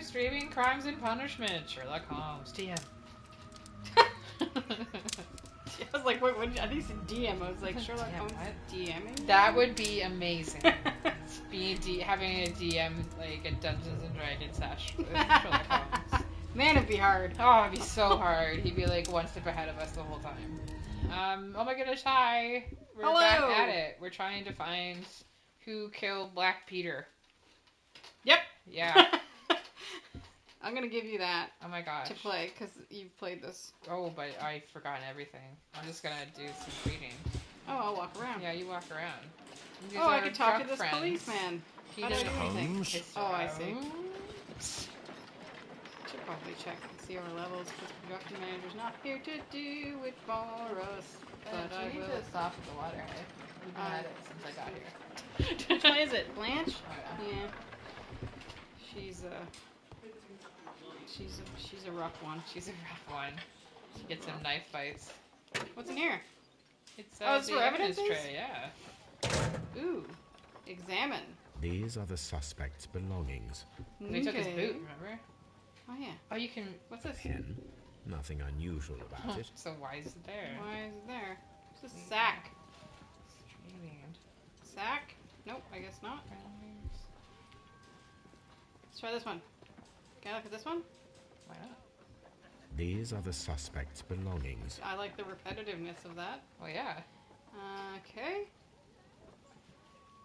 extreming crimes and punishment. Sherlock Holmes, TM. I was like, wait, what? I think it's DM. I was like, Sherlock Holmes DMing? That would be amazing. Having a DM like a Dungeons and Dragons sesh with Sherlock Holmes. Man, it'd be hard. Oh, it'd be so hard. He'd be like one step ahead of us the whole time. Oh my goodness, hi. We're Hello. back at it. We're trying to find who killed Black Peter. Yep. Yeah. I'm gonna give you that. Oh my gosh. To play, because you've played this. Oh, but I've forgotten everything. I'm just gonna do some reading. Oh, I'll walk around. Yeah, you walk around. These I can talk to this friends. policeman. He How do I do anything? Holmes. Oh, I see. Should probably check and see our levels, because production manager's not here to do it for us. But I you will. need to stop the water. We've been at it since I got here. Which one is it? Blanche? Oh, Yeah. She's a rough one. She's a rough one. She gets some knife fights. What's in here? It's it's the for evidence tray, yeah. Ooh. Examine. These are the suspect's belongings. They took his boot, remember? Oh, yeah. Oh, you can... What's this? Pen. Nothing unusual about it. So why is it there? Why is it there? It's a sack. Strange. Sack? Nope, I guess not. Let's try this one. Can I look at this one? Why not? These are the suspect's belongings. I like the repetitiveness of that. Well, yeah. Okay.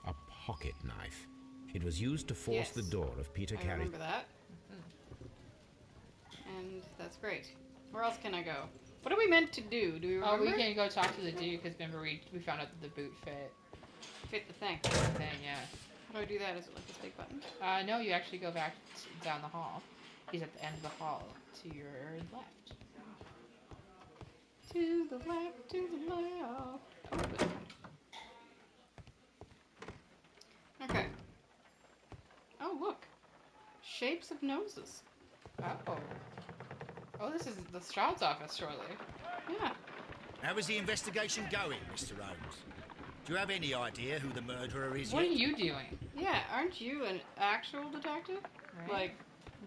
A pocket knife. It was used to force Yes. the door of Peter I Carey's... remember that. And that's great. Where else can I go? What are we meant to do? Do we remember? Oh, we can go talk to the dude, because remember we found out that the boot fit. Fit the thing. Yeah. How do I do that? Is it like this big button? No, you actually go back down the hall. He's at the end of the hall to your left. To the left, to the left. Okay. Oh, look. Shapes of noses. Oh. Oh, this is the Stroud's office, surely. Yeah. How is the investigation going, Mr. Holmes? Do you have any idea who the murderer is What yet? are you doing? Yeah, aren't you an actual detective? Right. Like,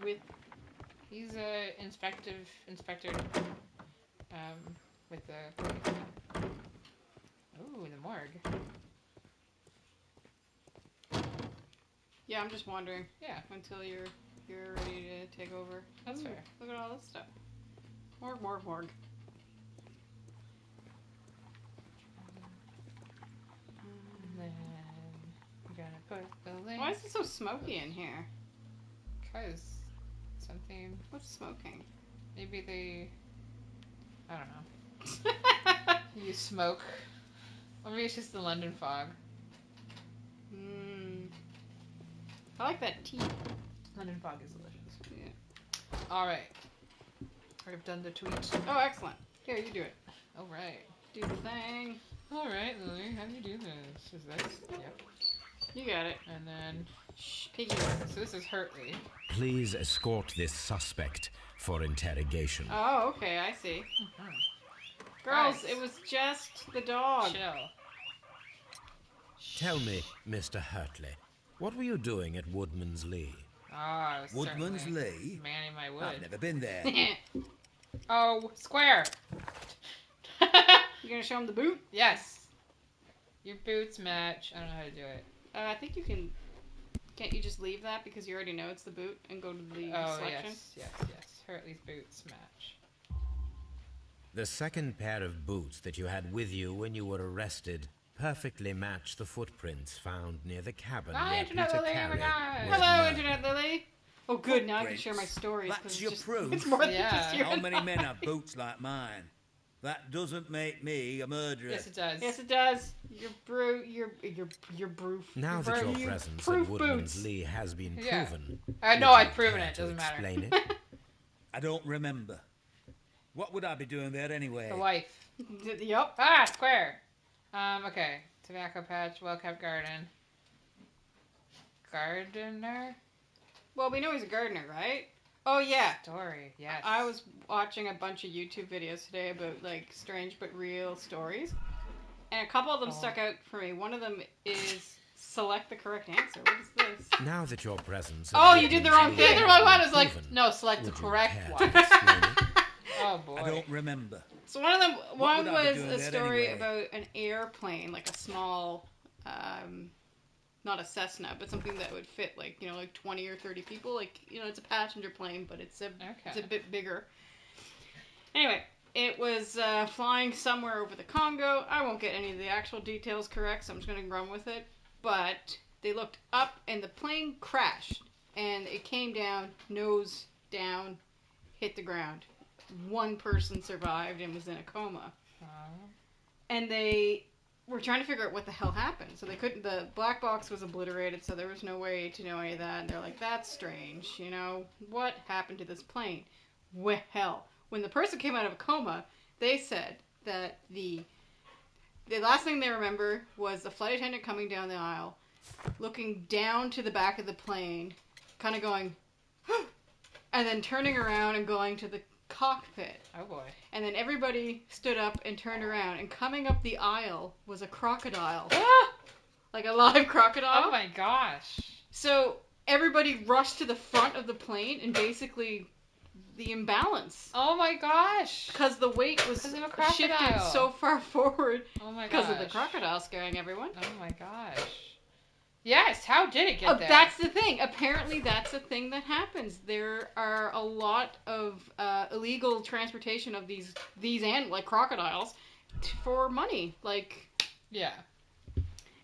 with... He's a inspector, with the... Ooh, the morgue. Yeah, I'm just wondering. Yeah. Until you're ready to take over. That's fair. Look at all this stuff. Morgue. And then we're gonna put the link. Why is it so smoky in here? Because something... What's smoking? Maybe they... I don't know. You smoke. Or maybe it's just the London fog. I like that tea. London fog is delicious. Yeah. Alright. I've done the tweet. Oh, excellent. Here, you do it. Alright. Do the thing. Alright, Lily, how do you do this? Is this? Yep. You got it. And then... Shh, piggy. So this is Hurtley. Please escort this suspect for interrogation. Oh, okay, I see. Girls, it was just the dog. Chill. Tell me, Mr. Hurtley, what were you doing at Woodman's Lee? Ah, Woodman's certainly. Lee? Manning my wood. I've never been there. Oh, square! You gonna show him the boot? Yes. Your boots match. I don't know how to do it. I think you can... Can't you just leave that because you already know it's the boot and go to the selection? Yes. Hurtley's boots match. The second pair of boots that you had with you when you were arrested perfectly match the footprints found near the cabin Hi, where Internet Peter Lily, oh my Carey God. was Hello, murdered. Internet Lily. Oh, good. Now I can share my stories. 'cause That's it's your just, proof? It's more than Yeah. just your How many men have boots like mine? That doesn't make me a murderer. Yes, it does. Yes, it does. Your proof. Now that your your presence proof at Woodman's boots. Lee has been Yeah. proven, I know would I've you proven care it, to doesn't matter. explain it? I don't remember. What would I be doing there anyway? The wife. Yup. Ah, square. Okay. Tobacco patch, well-kept garden. Gardener? Well, we know he's a gardener, right? Oh, yeah. Story, yes. I was watching a bunch of YouTube videos today about, like, strange but real stories. And a couple of them stuck out for me. One of them is select the correct answer. What is this? Now that your presence... Oh, you did the wrong thing. Yeah, the wrong one was like, no, select the Would you correct care one. to explain it? Oh boy. I don't remember. So one of them, What one would I be was doing a there story anyway? about an airplane, like a small, not a Cessna, but something that would fit like 20 or 30 people. Like it's a passenger plane, but it's a bit bigger. Anyway, it was flying somewhere over the Congo. I won't get any of the actual details correct, so I'm just going to run with it. But they looked up, and the plane crashed, and it came down, nose down, hit the ground. One person survived and was in a coma. And they were trying to figure out what the hell happened. So they couldn't, the black box was obliterated, so there was no way to know any of that. And they're like, that's strange, what happened to this plane? Well, when the person came out of a coma, they said that the last thing they remember was the flight attendant coming down the aisle, looking down to the back of the plane, kind of going, and then turning around and going to the cockpit. Oh boy. And then everybody stood up and turned around, and coming up the aisle was a crocodile. Like a live crocodile. Oh my gosh. So everybody rushed to the front of the plane, and basically the imbalance. Oh my gosh. Because the weight was Because of a crocodile. shifted so far forward. Oh my gosh. Because of the crocodile scaring everyone. Oh my gosh. Yes, how did it get there? That's the thing. Apparently, that's a thing that happens. There are a lot of illegal transportation of these and like crocodiles for money. Yeah.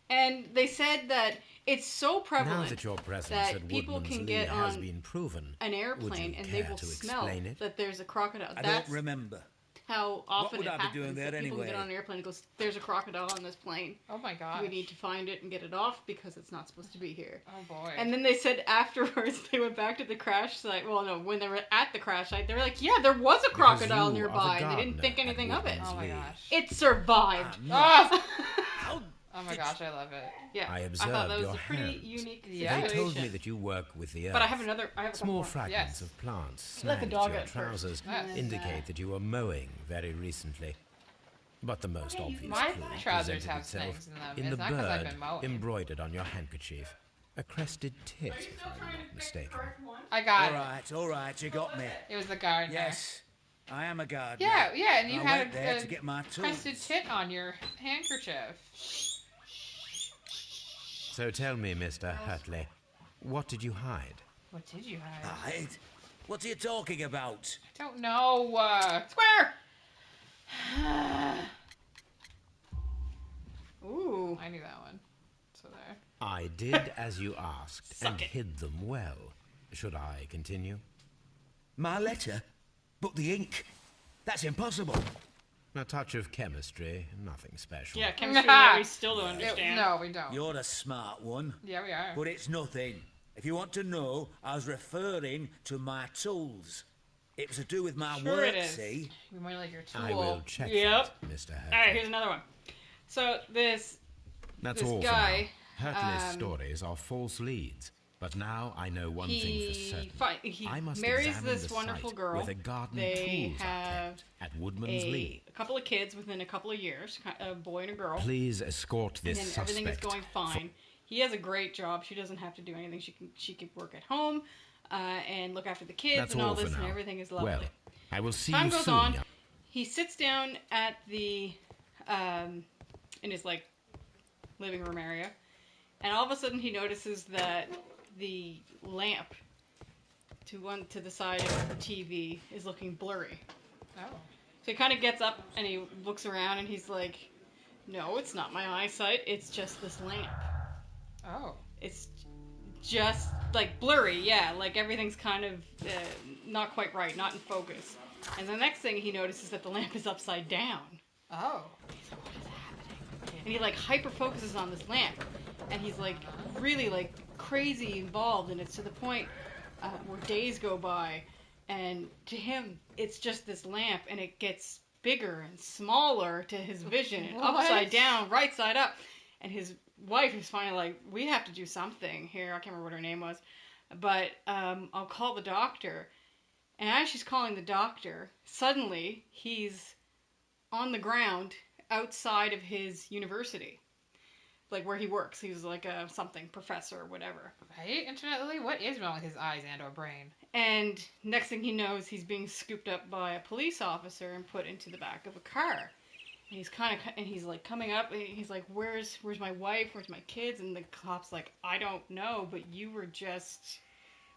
And they said that it's so prevalent Now that your presence that at people Woodman's can Lee get has on been proven, an would airplane you and they care will to smell explain it? that there's a crocodile. I That's don't remember. how often would it I be happens doing there that people anyway? get on an airplane and goes, there's a crocodile on this plane. Oh my gosh. We need to find it and get it off because it's not supposed to be here. Oh boy. And then they said afterwards they went back to the crash site. Well, no, when they were at the crash site, they were like, yeah, there was a crocodile you are the nearby. And they didn't gardener think at anything of it. Woodman's Oh my Lee. gosh. It survived. Oh! How Oh my gosh, I love it. Yeah, I thought observed that was your a pretty hands. unique Yeah. They situation. told me that you work with the earth. But I have a couple Small more. fragments Yes. of plants Let the snagged dog to your out first. trousers Yes. indicate that you were mowing very recently. But the most obvious My clue trousers presented have itself snags in them. in It's the not 'cause I've bird been mowing. embroidered on your handkerchief. A crested tit, if I'm not mistaken. I got all right, you got me. it. It was the gardener. Yes, I am a gardener. Yeah, and you I had went there to a get my tools. crested tit on your handkerchief. So tell me, Mr. Hurtley, what did you hide? What did you hide? Hide? What are you talking about? I don't know. Square! Ooh. I knew that one. So there. I did as you asked Suck and it. hid them well. Should I continue? My letter? But the ink? That's impossible. A touch of chemistry, nothing special. Yeah, chemistry that we still don't It- understand. no, we don't. You're a smart one. Yeah, we are. But it's nothing. If you want to know, I was referring to my tools. It was to do with my Sure work, it is. see? We might like your tool. I will check Yep. that, Mr. Hurtley. Alright, here's another one. So, That's this all guy, for now. Hurtley's um, stories are false leads. But now I know one thing for certain. he I must marries examine this the wonderful site girl. where the garden They tools are have kept at Woodman's Lee. a couple of kids within a couple of years, a boy and a girl. Please escort And this then suspect. everything is going fine. He has a great job. She doesn't have to do anything. She can work at home and look after the kids That's and all all for this, and now. everything is lovely. Well, I will see Time you goes soon. on. young- He sits down at the in his living room area, and all of a sudden he notices that the lamp to the side of the TV is looking blurry. Oh. So he kind of gets up and he looks around and he's like, "No, it's not my eyesight. It's just this lamp. Oh. It's just like blurry, yeah, like everything's kind of not quite right, not in focus." And the next thing he notices that the lamp is upside down. Oh. He's like, "What is happening?" And he like hyper focuses on this lamp, and he's like really like crazy involved, and it's to the point where days go by, and to him it's just this lamp, and it gets bigger and smaller to his vision, and What? upside down, right side up, and his wife is finally like, "We have to do something here." I can't remember what her name was, but I'll call the doctor. And as she's calling the doctor, suddenly he's on the ground outside of his university. like where he works. He's like a something professor or whatever. Right? Internet Lily, what is wrong with his eyes and or brain? And next thing he knows, he's being scooped up by a police officer and put into the back of a car. And he's like coming up, and he's like, where's my wife? Where's my kids? And the cop's like, I don't know, but you were just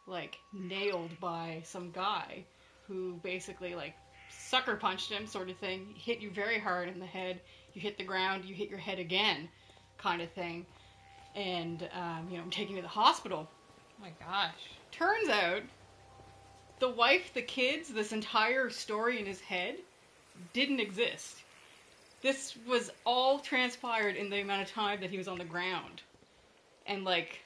like nailed by some guy who basically like sucker punched him, sort of thing. Hit you very hard in the head. You hit the ground. You hit your head again, kind of thing. And I'm taking you to the hospital. Oh my gosh. Turns out, the wife, the kids, this entire story in his head didn't exist. This was all transpired in the amount of time that he was on the ground. And, like,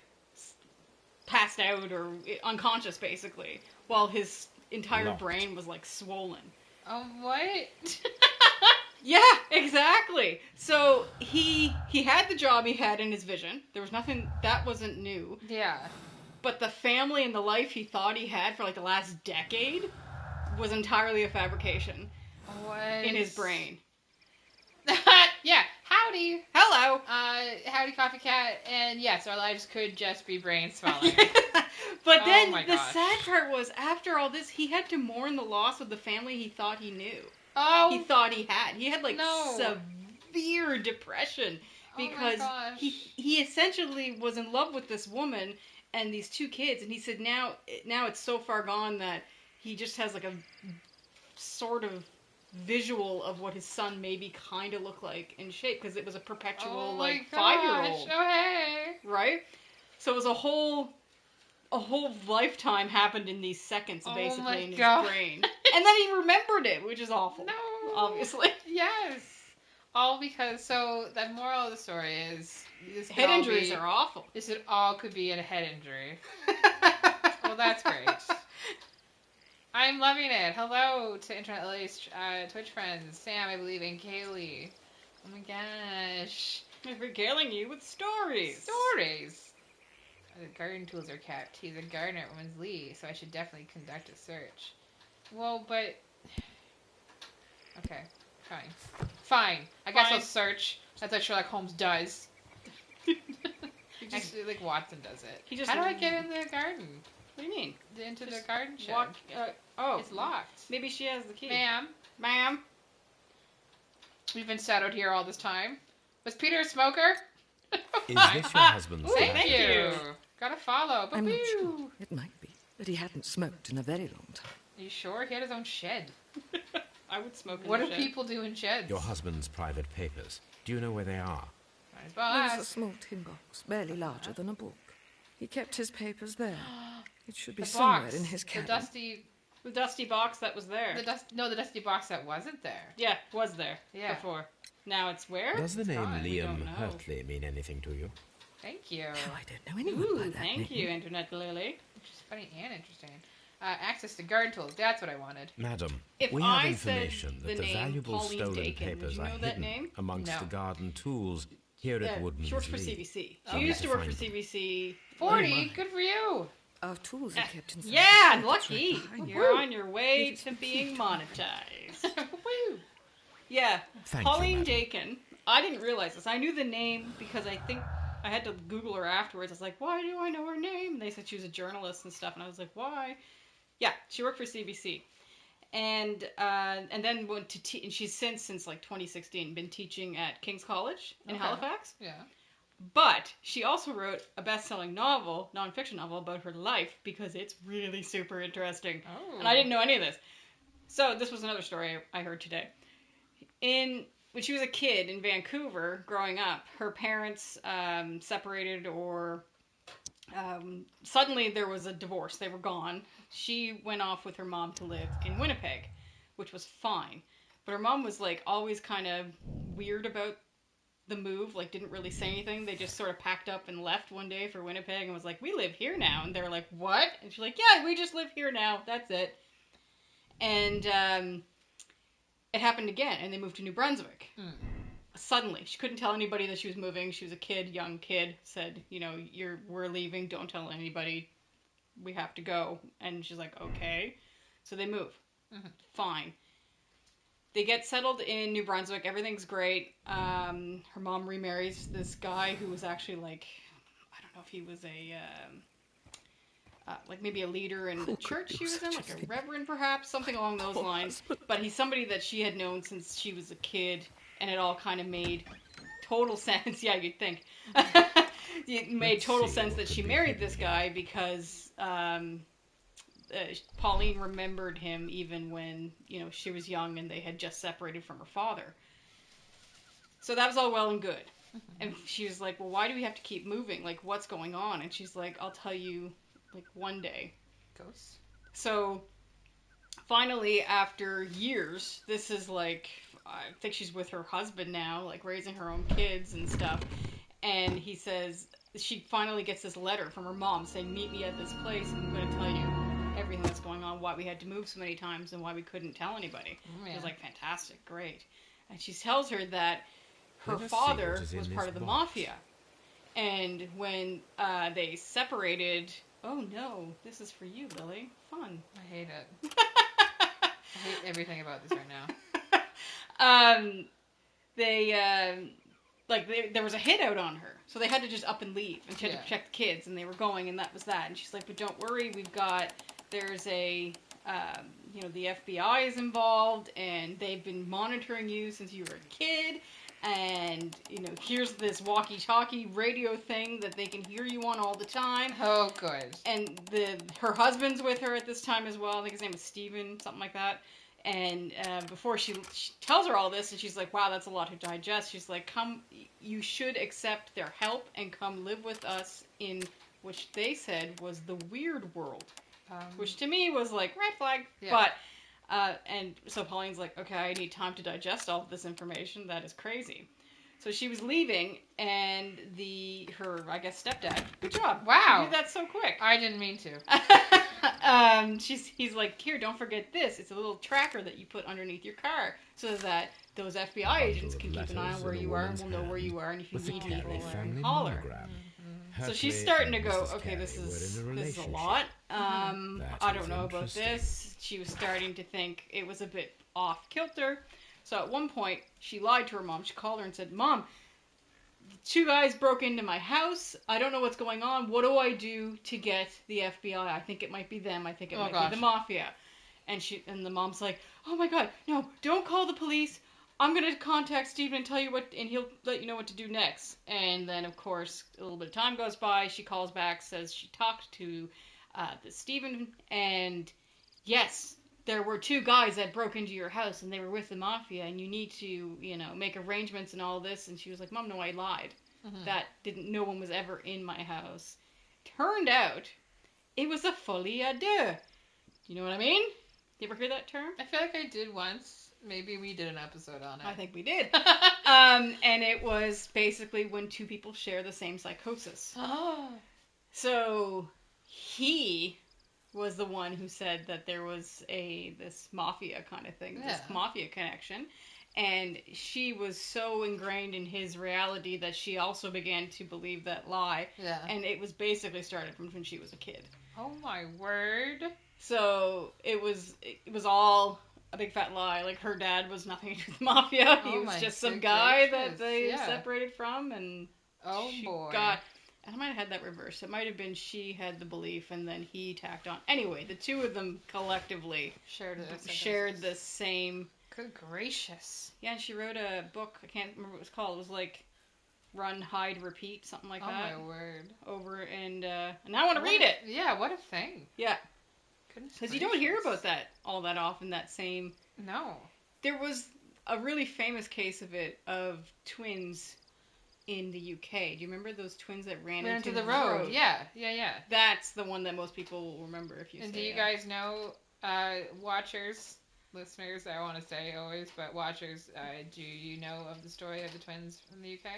passed out or unconscious, basically. While his entire brain was, like, swollen. What? Yeah, exactly. So, he had the job he had in his vision. There was nothing, that wasn't new. Yeah. But the family and the life he thought he had for, like, the last decade was entirely a fabrication. What? In his brain. Yeah, howdy. Hello. Howdy, Coffee Cat. And yes, our lives could just be brain swelling. But then the sad part was, after all this, he had to mourn the loss of the family he thought he knew. Oh. He thought he had. He had like severe depression because he essentially was in love with this woman and these two kids, and he said now it's so far gone that he just has like a sort of visual of what his son maybe kind of looked like in shape, because it was a perpetual 5-year-old. Oh hey. Right? So it was a whole lifetime happened in these seconds, basically, in his brain. And then he remembered it, which is awful. No. Obviously. Yes. All because, so the moral of the story is this head injuries are awful. This all could be a head injury. Well, that's great. I'm loving it. Hello to Internet Lily's Twitch friends. Sam, I believe, and Kaylee. Oh my gosh. I'm regaling you with stories. Stories. The garden tools are kept. He's a gardener at Women's Lee, so I should definitely conduct a search. Well, but... Okay, fine. I guess I'll search. That's what Sherlock Holmes does. Actually, like Watson does it. How do I get in the garden? What do you mean? Into the garden shed. It's locked. Maybe she has the key. Ma'am. We've been shadowed here all this time. Was Peter a smoker? Is this your husband's flat? Thank you. Gotta follow. I'm not sure. It might be, but he hadn't smoked in a very long time. Are you sure? He had his own shed. I would smoke in What the do shed. people do in sheds? Your husband's private papers. Do you know where they are? There's a small tin box, barely larger than a book. He kept his papers there. It should be somewhere in his cabin. The dusty box that was there. The dusty box that wasn't there. Yeah, was there before. Now it's where? Does the name Liam Hurtley mean anything to you? Thank you. Oh, I don't know anyone by that thank name. you, Internet Lily. Which is funny and interesting. Access to garden tools. That's what I wanted. Madam, if we have information that the name valuable Pauline stolen Dakin, papers would you know are that hidden name? amongst the garden tools here at Woodman's She works for Lee. CBC. She used to work for CBC. 40? Good for you. Our tools are kept inside. Yeah, lucky. You're on your way to being monetized. Woo. Yeah, Thank Pauline you, Dakin. I didn't realize this. I knew the name because I think I had to Google her afterwards. I was like, why do I know her name? And they said she was a journalist and stuff, and I was like, why? Yeah, she worked for CBC, and then went to and she's since like 2016 been teaching at King's College in Halifax. Yeah. But she also wrote a best-selling novel, non-fiction novel, about her life because it's really super interesting. Oh. And I didn't know any of this. So this was another story I heard today. When she was a kid in Vancouver, growing up, her parents separated or suddenly there was a divorce. They were gone. She went off with her mom to live in Winnipeg, which was fine. But her mom was like always kind of weird about the move, like didn't really say anything. They just sort of packed up and left one day for Winnipeg and was like, we live here now. And they're like, what? And she's like, yeah, we just live here now. That's it. And it happened again, and they moved to New Brunswick. Suddenly. She couldn't tell anybody that she was moving. She was a young kid, said, we're leaving, don't tell anybody, we have to go. And she's like, okay. So they move. Fine. they get settled in New Brunswick. Everything's great. Her mom remarries this guy who was actually like, I don't know if he was like maybe a leader in the church she was in, like a reverend perhaps, something along those lines. But he's somebody that she had known since she was a kid, and it all kind of made total sense. Yeah, you'd think. It made total sense that she married this guy because Pauline remembered him even when, she was young and they had just separated from her father. So that was all well and good. And she was like, well, why do we have to keep moving? Like, what's going on? And she's like, I'll tell you, like, one day. Ghosts. So, finally, after years, this is like, I think she's with her husband now, like, raising her own kids and stuff. And he says, she finally gets this letter from her mom saying, meet me at this place and I'm going to tell you everything that's going on, why we had to move so many times and why we couldn't tell anybody. She was like, fantastic, great. And she tells her that her father was part of the mafia. And when they separated... Oh no, this is for you, Lily. Fun. I hate it. I hate everything about this right now. There was a hit out on her. So they had to just up and leave. And she had to protect the kids. And they were going, and that was that. And she's like, but don't worry, there's a... the FBI is involved, and they've been monitoring you since you were a kid, and, here's this walkie-talkie radio thing that they can hear you on all the time. Oh, good. And her husband's with her at this time as well. I think his name is Steven, something like that. And before she tells her all this, and she's like, wow, that's a lot to digest. She's like, you should accept their help and come live with us in, which they said was the weird world. Which to me was like, red flag. Yeah. But, and so Pauline's like, okay, I need time to digest all of this information. That is crazy. So she was leaving, and her, I guess, stepdad, good job. Wow. You did that so quick. I didn't mean to. He's like, here, don't forget this. It's a little tracker that you put underneath your car so that those FBI agents can keep an eye on where you are and will know where you are, and if you need anything, holler. So she's starting to go, okay, this is a lot. I don't know about this. She was starting to think it was a bit off kilter. So at one point, she lied to her mom. She called her and said, Mom, 2 guys broke into my house. I don't know what's going on. What do I do to get the FBI? I think it might be them. I think it might be the mafia. And the mom's like, oh my God, no, don't call the police. I'm going to contact Steven and tell you and he'll let you know what to do next. And then, of course, a little bit of time goes by. She calls back, says she talked to the Steven, and yes, there were 2 guys that broke into your house, and they were with the mafia, and you need to, make arrangements and all this. And she was like, Mom, no, I lied. Mm-hmm. No one was ever in my house. Turned out, it was a folie à deux. You know what I mean? You ever hear that term? I feel like I did once. Maybe we did an episode on it. I think we did. And it was basically when 2 people share the same psychosis. Oh. So he was the one who said that there was this mafia kind of thing, this mafia connection. And she was so ingrained in his reality that she also began to believe that lie. Yeah. And it was basically started from when she was a kid. Oh my word. So it was all a big fat lie. Like, her dad was nothing to do with the mafia. He was just some guy that they separated from, and boy. And I might have had that reversed. It might have been she had the belief, and then he tacked on. Anyway, the 2 of them collectively shared the same. Good gracious. Yeah, and she wrote a book. I can't remember what it was called. It was like Run, Hide, Repeat, something like that. Oh my word. Over, and now I want to read it. Yeah, what a thing. Yeah. Because you don't hear about that all that often, that same... No. There was a really famous case of twins in the UK. Do you remember those twins that ran into the road? Yeah. That's the one that most people will remember if you say. And do you guys know, watchers, listeners, I want to say always, but watchers, do you know of the story of the twins from the UK?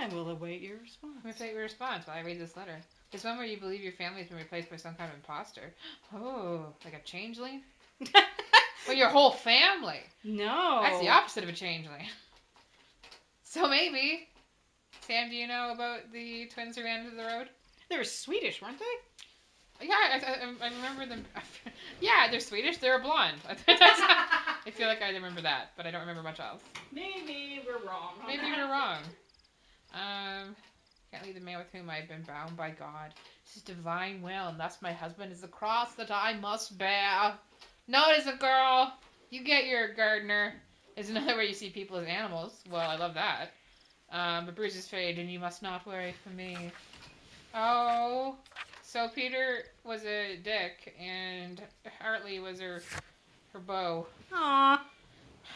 And we'll await your response. We'll await your response while I read this letter. It's one where you believe your family has been replaced by some kind of imposter. Oh, like a changeling? Well, your whole family. No. That's the opposite of a changeling. So maybe. Sam, do you know about the twins who ran into the road? They were Swedish, weren't they? Yeah, I remember them. Yeah, they're Swedish. They're blonde. I feel like I remember that, but I don't remember much else. Maybe we're wrong. Maybe we're wrong. Can't leave the man with whom I've been bound by God. It's his divine will, and thus my husband is the cross that I must bear. No, it isn't, girl. You get your gardener. There's another way you see people as animals. Well, I love that. But bruises fade, and you must not worry for me. Oh, so Peter was a dick, and Hartley was her beau. Aw.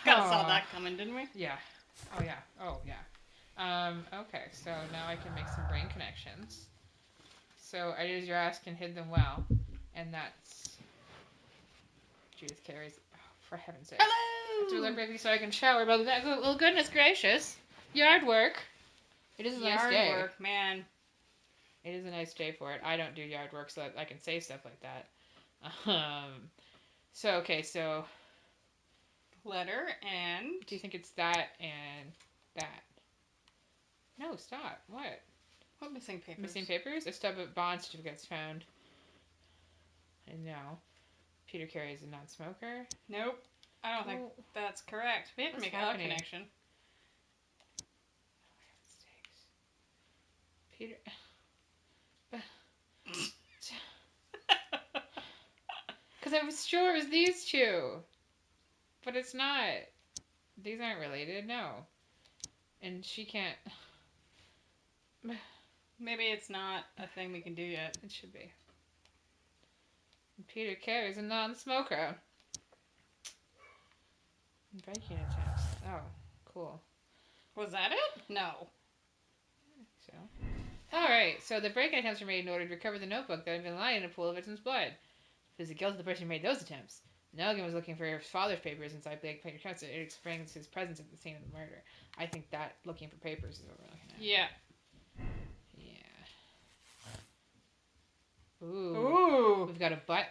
Gotta saw that coming, didn't we? Yeah. Oh, yeah. Oh, yeah. Okay, so now I can make some brain connections. So I did your ask and hid them well, and that's Judith Carey's. Oh, for heaven's sake! Hello. Do it briefly so I can shower. But well, goodness gracious, yard work. It is a nice day. Yard work, man. It is a nice day for it. I don't do yard work, so that I can say stuff like that. So letter and. Do you think it's that and that? No, stop. What? What missing papers? Missing papers? A stub of bond certificates found. And no. Peter Carey is a non-smoker. Nope. I don't think that's correct. We have to make a connection. Peter. Because I was sure it was these two. But it's not. These aren't related, no. And she can't. Maybe it's not a thing we can do yet. It should be. And Peter Carey is a non-smoker. Breaking attempts. Oh, cool. Was that it? No. So. Alright, so the break-in attempts were made in order to recover the notebook that had been lying in a pool of victim's blood. It was the guilt of the person who made those attempts. Nelligan was looking for his father's papers inside Blake Peter Carey. It explains his presence at the scene of the murder. I think that looking for papers is what we're looking at. Yeah. Yeah. Ooh. We've got a butt.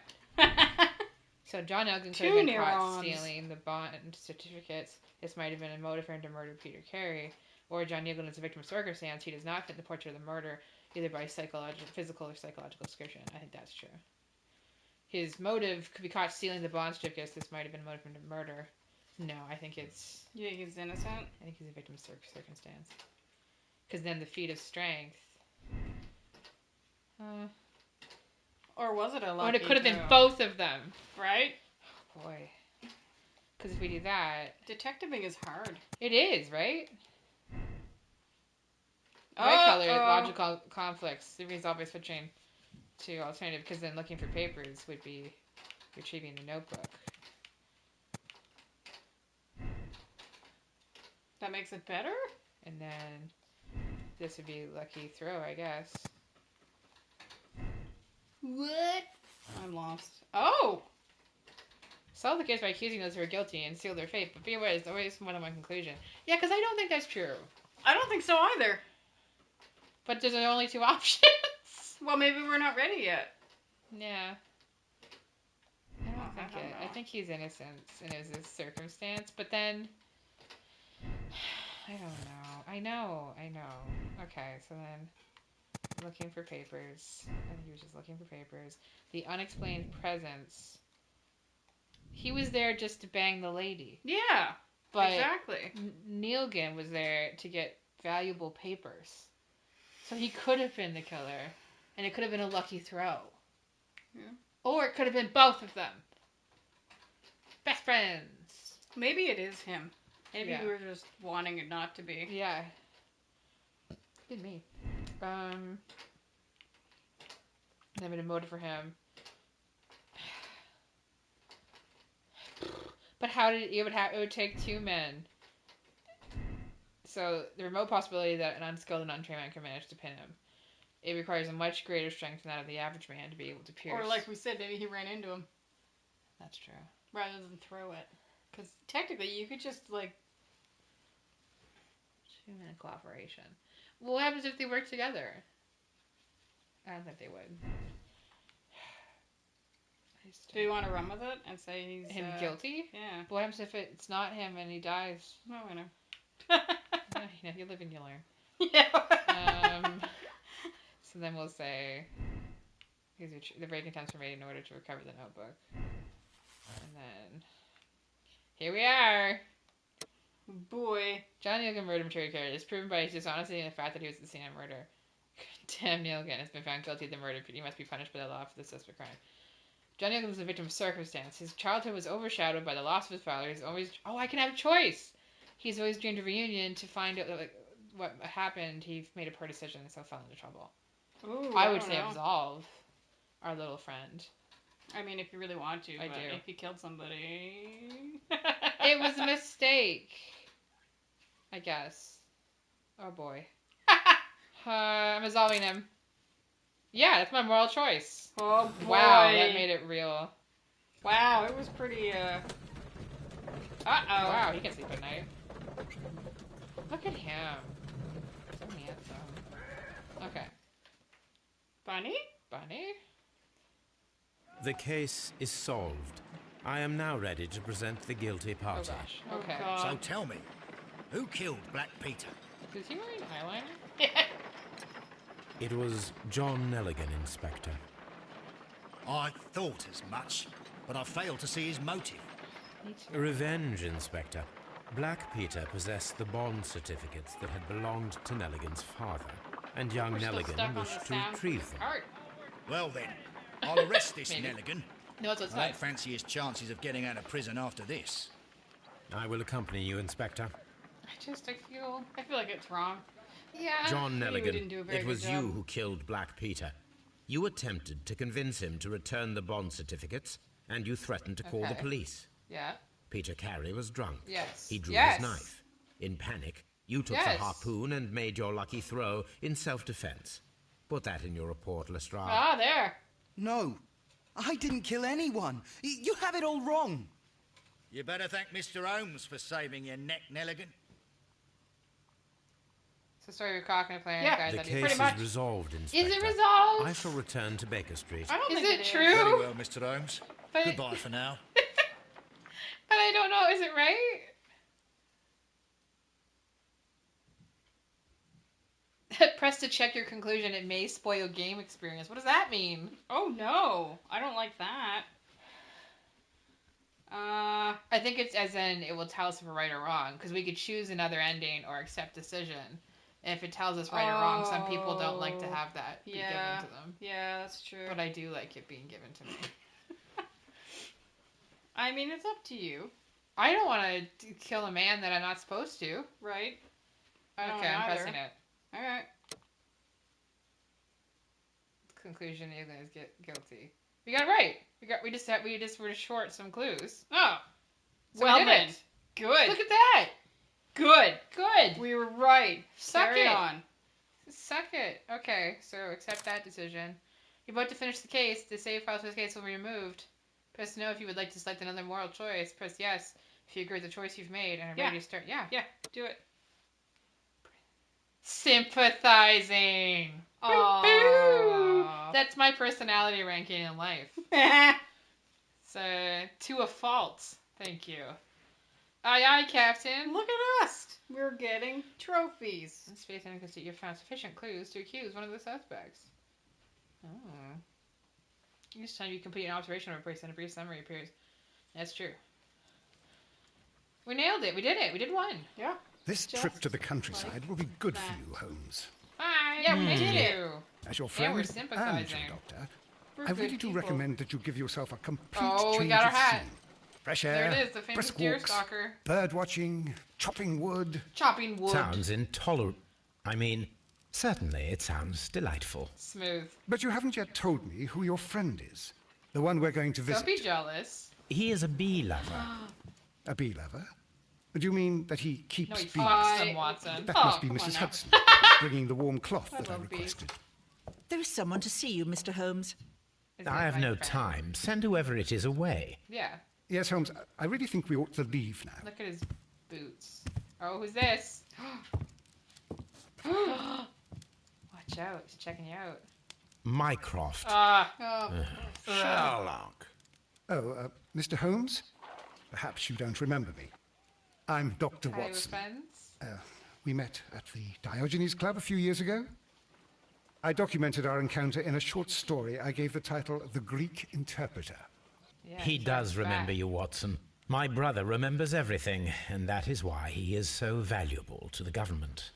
So John Elgin could have been caught stealing the bond certificates. This might have been a motive for him to murder Peter Carey. Or John Elgin is a victim of circumstance. He does not fit the portrait of the murder, either by physical or psychological description. I think that's true. His motive could be caught stealing the bond certificates. This might have been a motive for him to murder. No, I think it's... You think he's innocent? I think he's a victim of circumstance. Because then the feat of strength... Or was it a lucky Or it could have been both of them. Right? Oh, boy. Because if we do that... Detectiving is hard. It is, right? Red color, logical conflicts. The reason by switching to alternative, because then looking for papers would be retrieving the notebook. That makes it better? And then this would be lucky throw, I guess. What? I'm lost. Oh! Solve the case by accusing those who are guilty and seal their fate, but be aware, there's always more than one conclusion. Yeah, because I don't think that's true. I don't think so either. But there's only two options. Well, maybe we're not ready yet. Yeah. I don't think it. I think he's innocent, and it was his circumstance, but then... I don't know. I know. Okay, so then... Looking for papers. I think he was just looking for papers. The unexplained presence. He was there just to bang the lady. Yeah, but exactly. Neilgan was there to get valuable papers. So he could have been the killer. And it could have been a lucky throw. Yeah. Or it could have been both of them. Best friends. Maybe it is him. Maybe we were just wanting it not to be. Yeah. Didn't me. Then made a motive for him. But how did it would take two men. So the remote possibility that an unskilled and untrained man can manage to pin him. It requires a much greater strength than that of the average man to be able to pierce. Or like we said, maybe he ran into him. That's true. Rather than throw it. Because technically you could just like... 2-minute cooperation. Well, what happens if they work together? I don't think they would. Do you want to run with it and say he's... Him guilty? Yeah. But what happens if it's not him and he dies? No, I know. You live and you learn. Yeah. So then we'll say The raid attempts were made in order to recover the notebook. And then... Here we are! Boy. John Neilgan murdered material character. It's proven by his dishonesty and the fact that he was at the scene of murder. Damn, Neilgan has been found guilty of the murder. He must be punished by the law for the suspect crime. John Neilgan was a victim of circumstance. His childhood was overshadowed by the loss of his father. He's always... Oh, I can have a choice! He's always dreamed of reunion to find out what happened. He made a poor decision, so fell into trouble. Ooh, I would say absolve our little friend. I mean, if you really want to, I but do. if you killed somebody... It was a mistake. I guess. Oh boy. I'm absolving him. Yeah, that's my moral choice. Oh boy. Wow, that made it real. Wow, it was pretty, Wow, he can sleep at night. Look at him. So handsome. Okay. Bunny? Bunny? The case is solved. I am now ready to present the guilty Oh party. gosh. Okay. Oh, So tell me, who killed Black Peter? Is he wearing eyeliner? Yeah. It was John Nelligan, Inspector. I thought as much, but I failed to see his motive. Me too. Revenge, Inspector. Black Peter possessed the bond certificates that had belonged to Nelligan's father, and young We're still Nelligan stuck on wished the to sound retrieve from them. the cart. Well then, I'll arrest this Maybe. Nelligan. No, it's I outside. don't fancy his chances of getting out of prison after this. I will accompany you, Inspector. I feel... I feel like it's wrong. Yeah. John Maybe we didn't do a Nelligan, very it was good you job. who killed Black Peter. You attempted to convince him to return the bond certificates, and you threatened to call the Okay. police. Yeah. Peter Carey was drunk. Yes. He drew Yes. his knife. In panic, you took Yes. the harpoon and made your lucky throw in self-defense. Put that in your report, Lestrade. Ah, there. No, I didn't kill anyone. You have it all wrong. You better thank Mr. Holmes for saving your neck, Nelligan. It's the story of cock and a plan. Yeah. Guys, The that case pretty is much. resolved, Inspector. Is it resolved? I shall return to Baker Street. I don't Is think it it true? is. Very well, Mr. Holmes. But- Goodbye for now. But I don't know. Is it right? Press to check your conclusion. It may spoil game experience. What does that mean? Oh no, I don't like that. I think it's as in it will tell us if we're right or wrong, because we could choose another ending or accept decision. And if it tells us right or wrong, some people don't like to have that be given to them. Yeah, that's true. But I do like it being given to me. I mean, it's up to you, I don't want to kill a man that I'm not supposed to. right? I don't Okay, I'm either. pressing it. All right. Conclusion: Neilgan is guilty. We got it right. We just were short some clues. Oh, So well we did then. it. Good. Look at that. Good. Good. We were right. Suck Carry it. on. Suck it. Okay, so accept that decision. You're about to finish the case. The save files for this case will be removed. Press no if you would like to select another moral choice. Press yes if you agree with the choice you've made and are ready to start. Yeah. Yeah, do it. Sympathizing. Aww. Boo-boo. That's my personality ranking in life. So, to a fault. Thank you. Aye, aye, Captain. Look at us. We're getting trophies. In space and because you found sufficient clues to accuse one of the suspects. Oh. Each time you complete an observation report, send a brief summary appears. That's true. We nailed it. We did it. We did one. Yeah. This Just trip to the countryside like will be good for that. you, Holmes. Hi. Yeah, we thank did it. you. As your Yeah, friend we're and sympathizing. your doctor, We're I good really do people. recommend that you give yourself a complete Oh, we change got our of hat. scene. Fresh There air, it is, the famous brisk deer walks, stalker. bird watching, chopping wood. Chopping wood. Sounds intolerable. I mean, certainly it sounds delightful. Smooth. But you haven't yet told me who your friend is. The one we're going to visit. Don't be jealous. He is a bee lover. A bee lover? Do you mean that he keeps No, he bees? fucks them, Watson. That Oh, must be come on Mrs. now. Hudson, bringing the warm cloth that I love bees. requested. There is someone to see you, Mr. Holmes. Is I it have my no friend? time. Send whoever it is away. Yeah. Yes, Holmes, I really think we ought to leave now. Look at his boots. Oh, who's this? Watch out. He's checking you out. Mycroft. Ah. Sherlock. Oh, Mr. Holmes? Perhaps you don't remember me. I'm Dr. Hi, we're Watson. friends. We met at the Diogenes Club a few years ago. I documented our encounter in a short story I gave the title The Greek Interpreter. Yeah, He does remember you, Watson. My brother remembers everything, and that is why he is so valuable to the government.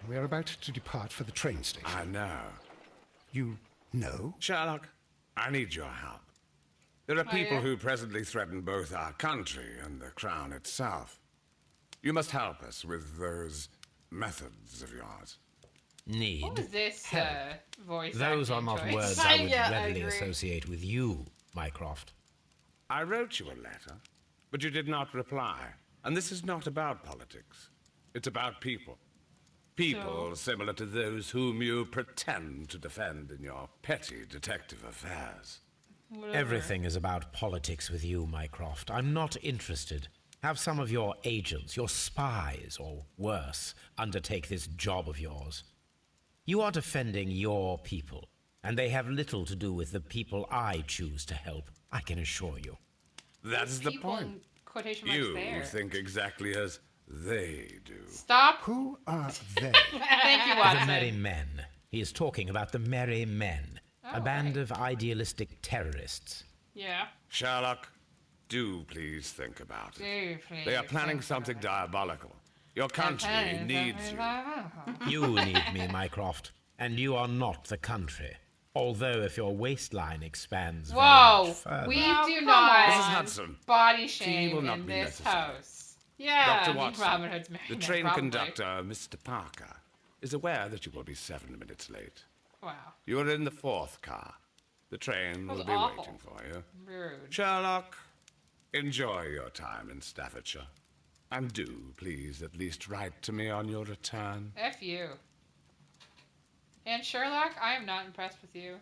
We are about to depart for the train station. I know. You know? Sherlock, I need your help. There are people who presently threaten both our country and the Crown itself. You must help us with those methods of yours. Need What was this help. voice Those are acting not choice? words I would Yeah, I readily agree. associate with you, Mycroft. I wrote you a letter, but you did not reply. And this is not about politics. It's about people. People similar to those whom you pretend to defend in your petty detective affairs. Whatever. Everything is about politics with you, Mycroft. I'm not interested. Have some of your agents, your spies, or worse, undertake this job of yours. You are defending your people, and they have little to do with the people I choose to help, I can assure you. That's the People point. in quotation marks You there. think exactly as they do. Stop. Who are they? Thank you, Watson. The Merry Men. He is talking about the Merry Men, a band of idealistic terrorists. Yeah. Sherlock, do please think about it. Do please. They are planning think something about diabolical. Your country it. needs you. You need me, Mycroft, and you are not the country. Although if your waistline expands very Whoa! much further... We Oh, do come not Mrs. Hudson, body tea shame will not in be this necessary. house. Yeah. Dr. Watson, Robin Hood's married the now, train probably. conductor, Mr. Parker, is aware that you will be 7 minutes late. Wow. You are in the 4th car. The train That was will be awful. waiting for you. Rude. Sherlock, enjoy your time in Staffordshire. And do, please, at least write to me on your return. F you. And Sherlock, I am not impressed with you.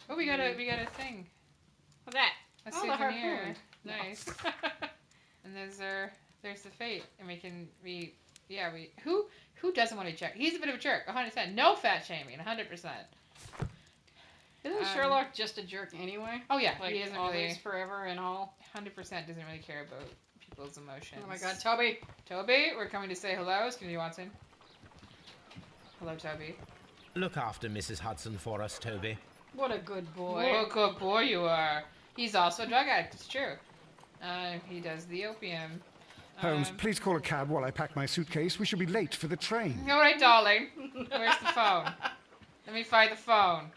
Oh, we got a thing. What's that? A Oh, the souvenir. harpoon. Nice. And there's the fate, and who doesn't want to check? He's a bit of a jerk, 100%. No fat shaming, 100%. Isn't Sherlock just a jerk anyway? Oh yeah, Like he isn't always, really forever, and all. 100% doesn't really care about people's emotions. Oh my God, Toby! Toby, we're coming to say hello. Excuse me, Watson. Hello, Toby. Look after Mrs. Hudson for us, Toby. What a good boy. What a good boy you are. He's also a drug addict. It's true. He does the opium. Holmes, please call a cab while I pack my suitcase. We shall be late for the train. All right, darling. Where's the phone? Let me find the phone.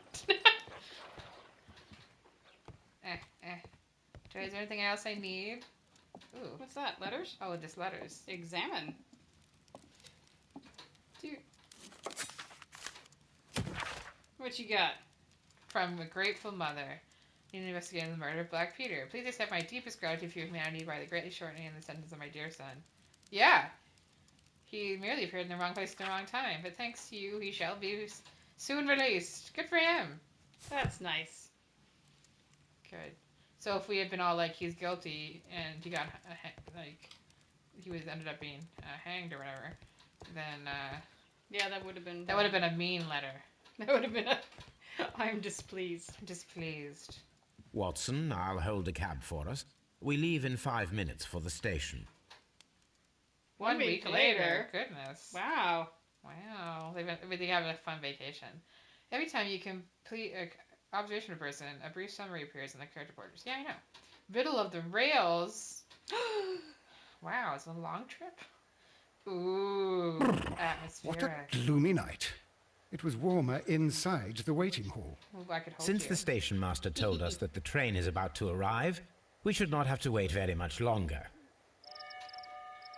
Is there anything else I need? Ooh. What's that? Letters? Oh, just letters. Examine. Dude. What you got? From a grateful mother. In investigating the murder of Black Peter. Please accept my deepest gratitude for your humanity by the greatly shortening the sentence of my dear son. Yeah. He merely appeared in the wrong place at the wrong time, but thanks to you, he shall be soon released. Good for him. That's nice. Good. So if we had been all like, he's guilty, and he got, he was ended up being hanged or whatever, then, Yeah, that would have been... that would have been a mean letter. That would have been a... I'm displeased. Displeased. Watson, I'll hold a cab for us. We leave in 5 minutes for the station. 1 week later. Goodness. Wow. Wow. They have a fun vacation. Every time you complete an observation of a person, a brief summary appears in the character borders. Yeah, I know. Riddle of the Rails. Wow, it's a long trip. Ooh, atmospheric. What a gloomy night. It was warmer inside the waiting hall. Ooh, I could hold Since you. the station master told us that the train is about to arrive, we should not have to wait very much longer.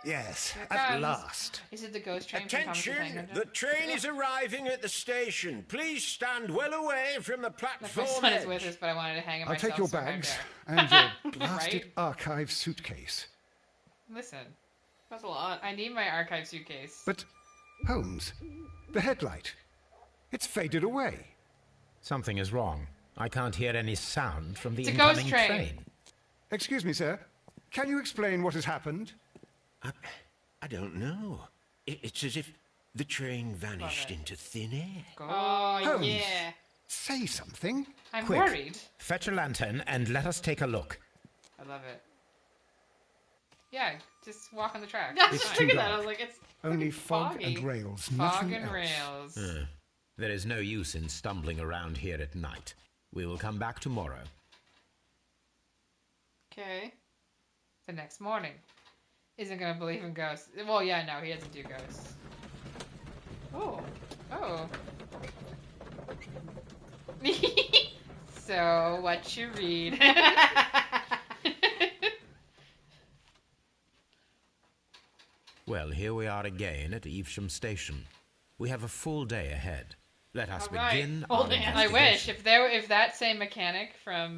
Yes, Here it at comes. last. Is it the ghost train from Thomas the Tank Attention! Engine? The train is arriving at the station. Please stand well away from the My platform son is edge. with us, but I wanted to hang it I'll myself. take your so I bags dare. and your blasted Right? archive suitcase. Listen, That's a lot. I need my archive suitcase. But, Holmes, the headlight. It's faded away. Something is wrong. I can't hear any sound from the It's a ghost incoming train. train. Excuse me, sir. Can you explain what has happened? I don't know. It's as if the train vanished Love it. into thin air. Oh, Holmes. yeah. Say something. I'm Quick. worried. Fetch a lantern and let us take a look. I love it. Yeah, just walk on the track. I It's just fine. too figured that. dark. I was like, it's Only fucking fog foggy. and rails, Fog nothing and else. rails. There is no use in stumbling around here at night. We will come back tomorrow. Okay. The next morning. Isn't gonna believe in ghosts. Well, yeah, no, he doesn't do ghosts. Oh. Oh. So, what you read? Well, here we are again at Evesham Station. We have a full day ahead. Let us begin our investigation. I wish if that same mechanic from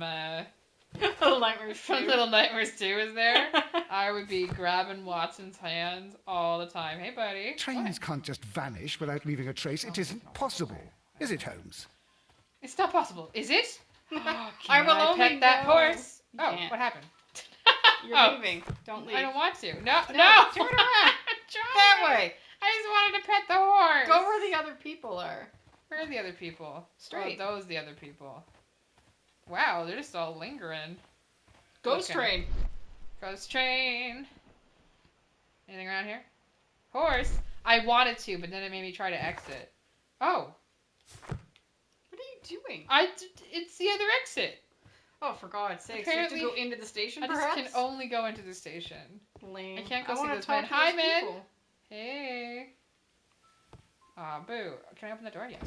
Little Nightmares 2. from Little Nightmares 2 was there, I would be grabbing Watson's hands all the time. Hey, buddy. Trains can't just vanish without leaving a trace. It isn't possible, is it, Holmes? It's not possible, is it? I will only pet that horse. You Oh, can't. what happened? You're leaving. Don't leave. I don't want to. No. Turn around. That way. I just wanted to pet the horse. Go where the other people are. Where are the other people? Straight. Oh, those the other people. Wow, they're just all lingering. Ghost train. Ghost train. Anything around here? Horse. I wanted to, but then it made me try to exit. Oh. What are you doing? It's the other exit. Oh, for God's sake. Apparently, you have to go into the station, I perhaps? just can only go into the station. Lame. I can't go I see wanna those talk men. to Hi, those men. people. Hey. Aw, boo. Can I open the door? Yes.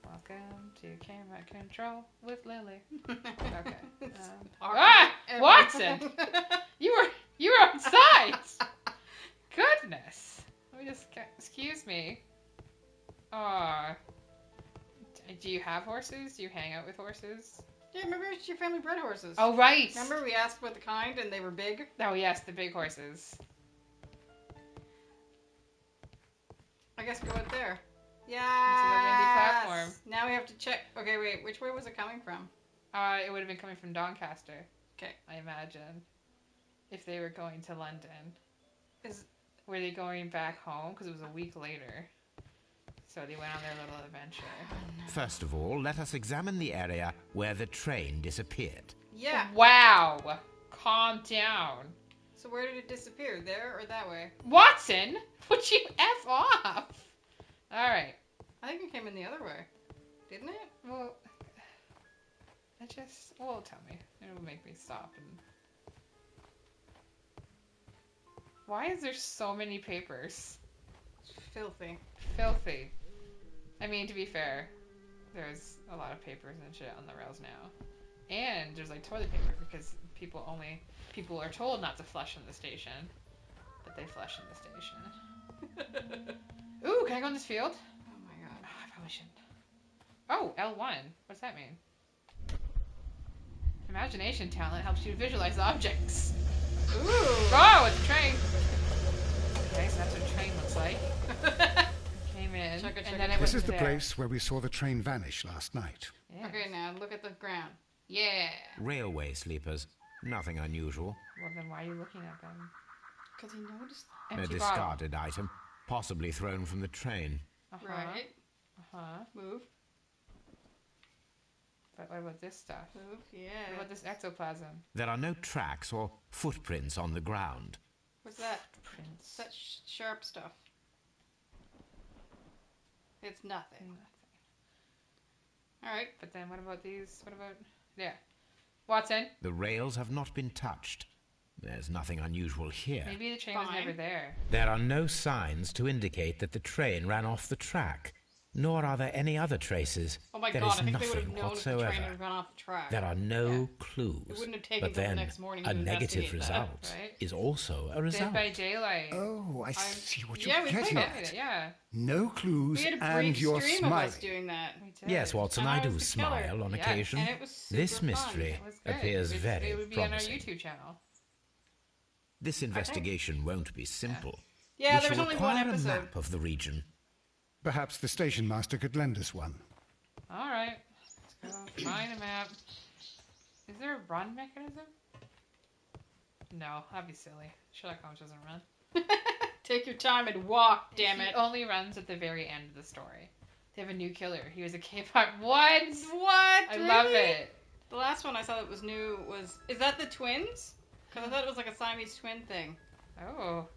Welcome to camera control with Lily. Okay. Watson! You were outside! Goodness. Let me just excuse me. Aw. Do you have horses? Do you hang out with horses? Yeah, remember your family bred horses. Oh, right. Remember we asked what the kind and they were big? Oh, yes, the big horses. I guess go out there. Yeah. To the windy platform. Now we have to check. Okay, wait. Which way was it coming from? It would have been coming from Doncaster. Okay. I imagine. If they were going to London. Were they going back home? Because it was a week later. So they went on their little adventure. First of all, let us examine the area where the train disappeared. Yeah. Wow. Calm down. So where did it disappear? There or that way? Watson, would you F off? All right. I think it came in the other way. Didn't it? Well, tell me. It will make me stop. Why is there so many papers? It's filthy. Filthy. I mean, to be fair, there's a lot of papers and shit on the rails now. And there's like toilet paper because people are told not to flush in the station. But they flush in the station. Ooh, can I go in this field? Oh my god. Oh, I probably shouldn't. Oh, L1. What's that mean? Imagination talent helps you visualize objects. Ooh. Oh, it's a train. Okay, so that's what a train looks like. Came in, and then it was This is the place where we saw the train vanish last night. Yes. Okay, now look at the ground. Yeah. Railway sleepers. Nothing unusual. Well, then why are you looking at them? Because he noticed. A Empty discarded item, possibly thrown from the train. Uh-huh. Right. Uh-huh. Move. But what about this stuff? Move. Yeah. What about this ectoplasm? There are no tracks or footprints on the ground. What's that? Footprints. Such sharp stuff. It's nothing. All right. But then what about these? What about... Yeah. Watson? The rails have not been touched. There's nothing unusual here. Maybe the train was never there. There are no signs to indicate that the train ran off the track, nor are there any other traces. Oh my There god, is I think they would have nothing known if the whatsoever. train had gone off the track. There are no clues. It wouldn't have taken but till the then next morning a to negative investigate that, result right? is also a Dead result. by Daylight. Oh, I see what yeah, you're we getting played at. it, yeah. No clues, We had a and brief you're stream smiling. of us doing that. Yes, Watson, And I I do was the killer. smile on Yeah, occasion. and it was super This fun. mystery It was good. appears It very would be promising. on our YouTube channel. This investigation won't be simple. Yeah, we there was shall only one require episode. a map of the region. Perhaps the station master could lend us one. All right. Let's go find a map. Is there a run mechanism? No, that'd be silly. Sherlock Holmes doesn't run. Take your time and walk, damn He it. only runs at the very end of the story. They have a new killer. He was a K-pop. What? What? I Really? love it. The last one I saw that was new was... Is that the twins? Because I thought it was like a Siamese twin thing. Oh.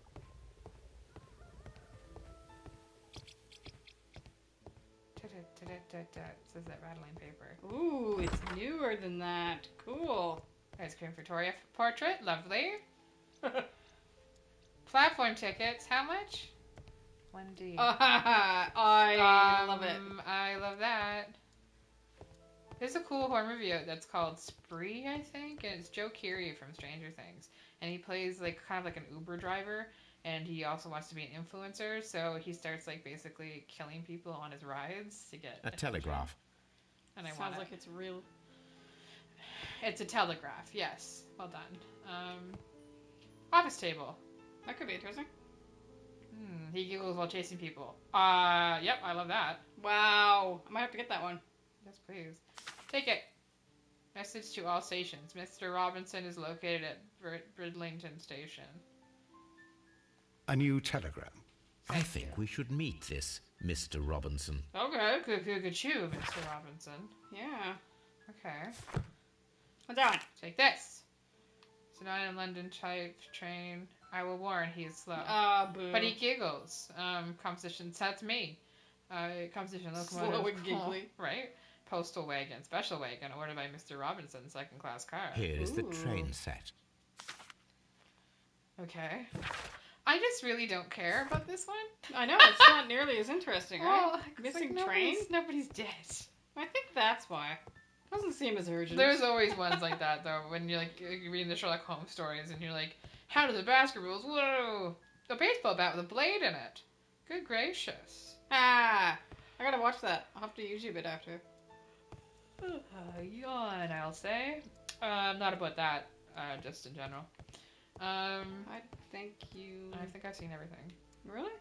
It says that rattling paper. Ooh, it's newer than that. Cool. Ice cream Victoria portrait. Lovely. Platform tickets. How much? 1D. I love it. I love that. There's a cool horror movie that's called Spree, I think, and it's Joe Keery from Stranger Things, and he plays like kind of like an Uber driver, and he also wants to be an influencer, so he starts like basically killing people on his rides to get a telegraph. And I Sounds like it's real. It's a telegraph. Yes, well done. Office table. That could be interesting. He giggles while chasing people. Yep, I love that. Wow, I might have to get that one. Yes, please. Take it. Message to all stations. Mr. Robinson is located at Bridlington Station. A new telegram. I think we should meet this Mr. Robinson. Okay, good you, Mr. Robinson. Yeah. Okay. What's that one? Take this. It's an in London type train. I will warn, he is slow. Boo. But he giggles. Composition, that's me. Composition, locomotive. Slow and giggly. Right? Postal wagon, special wagon, ordered by Mr. Robinson, second class car. Here is the train set. Okay. I just really don't care about this one. I know, it's not nearly as interesting, right? Well, Missing like train? Nobody's dead. I think that's why. Doesn't seem as urgent. There's always ones like that, though, when you're reading the Sherlock Holmes stories, and you're like, how do the Baskervilles? Whoa! A baseball bat with a blade in it. Good gracious. I gotta watch that. I'll have to YouTube it after. Yawn, I'll say. Not about that, just in general. I think you... I think I've seen everything. Really?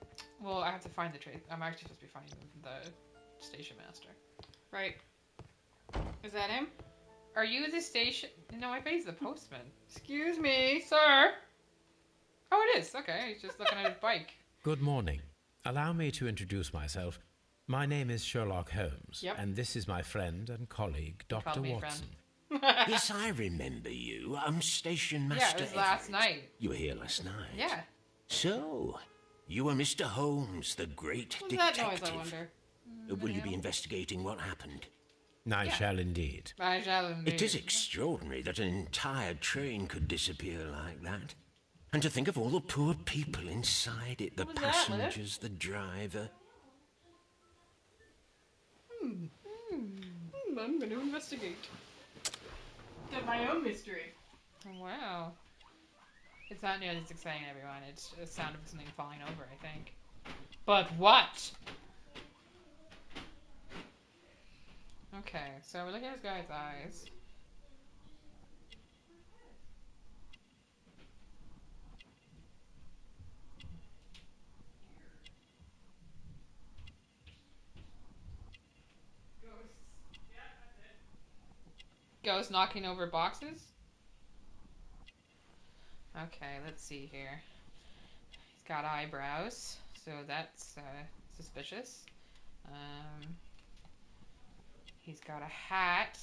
Well, I have to find the trace. I'm actually supposed to be finding the station master. Right. Is that him? Are you the station... No, I bet he's the postman. Excuse me. Sir! Oh, it is. Okay, he's just looking at his bike. Good morning. Allow me to introduce myself. My name is Sherlock Holmes, and this is my friend and colleague, Dr. Watson. Yes, I remember you. I'm Station Master. Yeah, it was last night. You were here last night? Yeah. So, you were Mr. Holmes, the great What's detective. that noise, I wonder? Will you be investigating what happened? I shall indeed. I shall indeed. It is extraordinary that an entire train could disappear like that. And to think of all the poor people inside it, the passengers, the driver. I'm going to investigate. Get my own mystery. Wow. It's not nearly as exciting, everyone. It's a sound of something falling over, I think. But what? Okay, so we're looking at this guy's eyes. Ghost knocking over boxes? Okay, let's see here. He's got eyebrows, so that's suspicious. He's got a hat.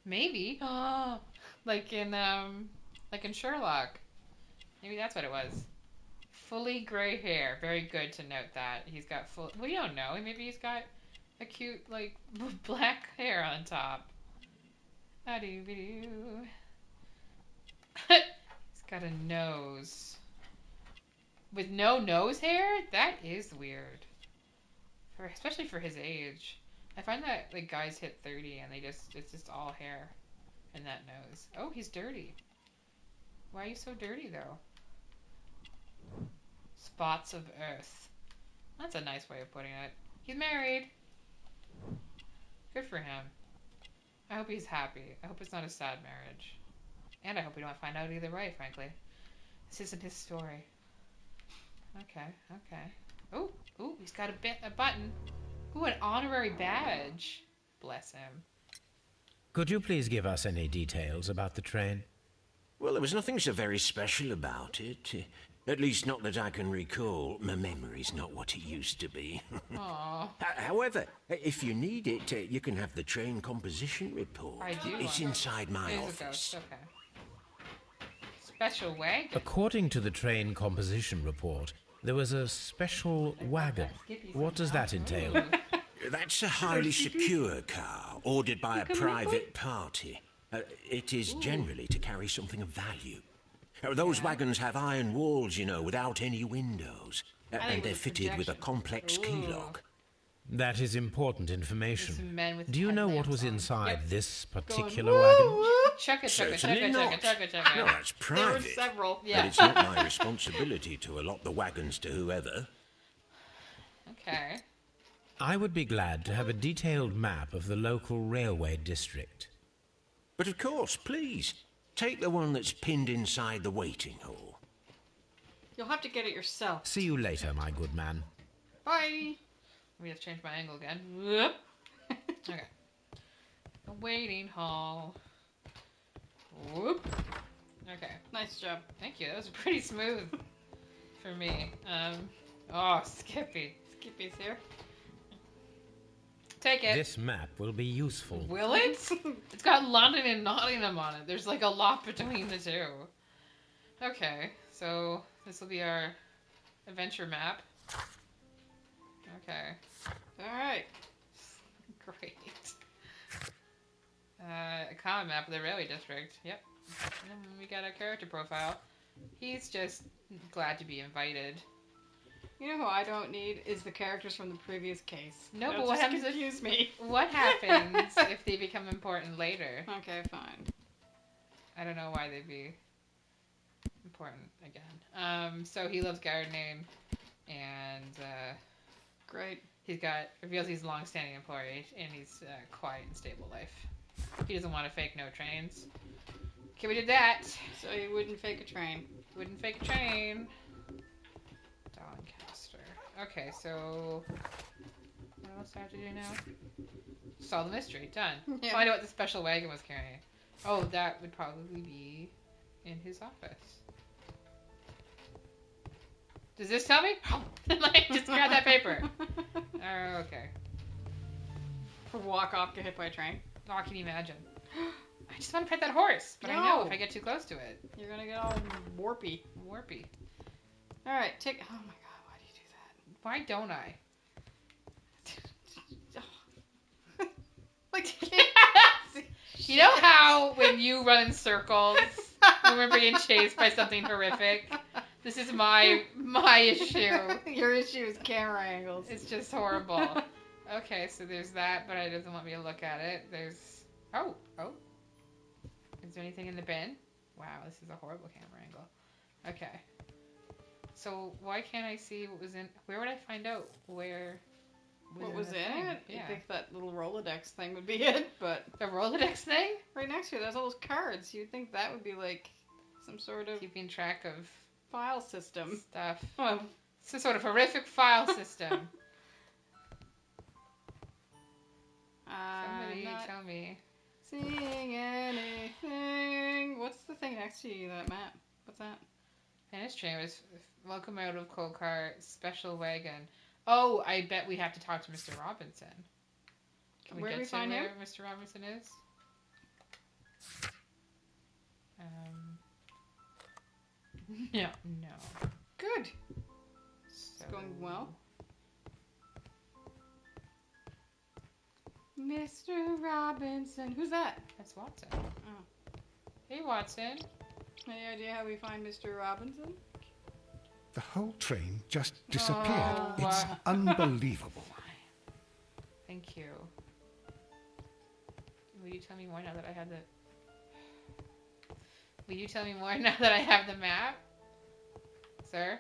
Maybe. Oh, like in Sherlock. Maybe that's what it was. Fully gray hair. Very good to note that. He's got full... Well, you don't know. Maybe he's got a cute, like, black hair on top. He's got a nose. With no nose hair? That is weird. Especially for his age. I find that like guys hit 30 and it's just all hair in that nose. Oh, he's dirty. Why are you so dirty though? Spots of earth. That's a nice way of putting it. He's married. Good for him. I hope he's happy. I hope it's not a sad marriage. And I hope we don't find out either way, frankly. This isn't his story. Okay. Oh, he's got a button. Ooh, an honorary badge. Bless him. Could you please give us any details about the train? Well, there was nothing so very special about it. At least not that I can recall. My memory's not what it used to be. Aww. However, if you need it, you can have the train composition report. I do. It's inside my office. A ghost. Okay. Special wagon. According to the train composition report, there was a special wagon. What does that entail? That's a highly secure car, ordered by a private party. It is generally to carry something of value. Those wagons have iron walls, you know, without any windows. And they're fitted with a complex key lock. That is important information. Do you know what was inside this particular Going, wagon? Chugga, chugga, Certainly chugga, not. chugga, chugga, chugga. No, that's There were private. several. Yeah. But it's not my responsibility to allot the wagons to whoever. Okay. I would be glad to have a detailed map of the local railway district. But of course, please, take the one that's pinned inside the waiting hall. You'll have to get it yourself. See you later, my good man. Bye. We have to change my angle again. Whoop. Okay. The waiting hall. Whoop. Okay. Nice job. Thank you. That was pretty smooth for me. Oh, Skippy. Skippy's here. Take it. This map will be useful. Will it? It's got London and Nottingham on it. There's like a lot between the two. Okay, so this will be our adventure map. Okay. Alright. Great. A common map of the railway district. Yep. And then we got our character profile. He's just glad to be invited. You know who I don't need is the characters from the previous case. No, That'll but what just happens confuse me. What happens if they become important later? Okay, fine. I don't know why they'd be important again. So he loves gardening, and Great. reveals he's a long-standing employee, and he's quiet and stable life. He doesn't want to fake no trains. Okay, we did that. So you wouldn't fake a train. Wouldn't fake a train. Doncaster. Okay, so what else do I have to do now? Solve the mystery. Done. Yeah. Find out what the special wagon was carrying. Oh, that would probably be in his office. Does this tell me? Like, just grab that paper. Oh, okay. Walk off, get hit by a train. Oh, can you imagine? I just want to pet that horse, but I know if I get too close to it. You're gonna get all warpy. Warpy. Alright, oh my god, why do you do that? Why don't I? Like, you know how when you run in circles when we're being chased by something horrific? This is my issue. Your issue is camera angles. It's just horrible. Okay, so there's that, but it doesn't want me to look at it. There's... Oh. Is there anything in the bin? Wow, this is a horrible camera angle. Okay. So why can't I see what was in... Where would I find out where... What was in it? Yeah. You think that little Rolodex thing would be it, but... The Rolodex thing? Right next to it, there's all those cards. You'd think that would be like some sort of... Keeping track of... file system. Stuff. Some sort of horrific file system. Somebody tell me. Seeing anything. What's the thing next to you, that map? What's that? And his train was locomotive coal car special wagon. Oh, I bet we have to talk to Mr. Robinson. Can Where do get we to find where him? Mr. Robinson is? No. Good. So... It's going well. Mr. Robinson. Who's that? That's Watson. Oh. Hey, Watson. Any idea how we find Mr. Robinson? The whole train just disappeared. Oh, It's unbelievable. Thank you. Will you tell me more now that I have the... Will you tell me more now that I have the map? Sir?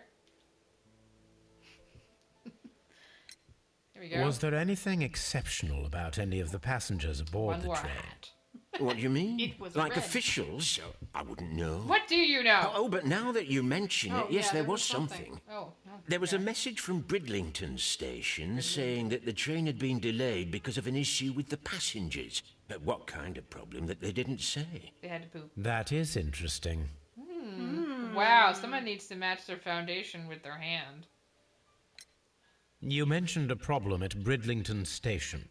Here we go. Was there anything exceptional about any of the passengers aboard One the wore a train? hat. What do you mean? It was like red. officials? I wouldn't know. What do you know? Oh, but now that you mention it, yes, yeah, there was something. Oh, no. There was a message from Bridlington Station saying that the train had been delayed because of an issue with the passengers. But what kind of problem that they didn't say? They had to poop. That is interesting. Wow, someone needs to match their foundation with their hand. You mentioned a problem at Bridlington Station.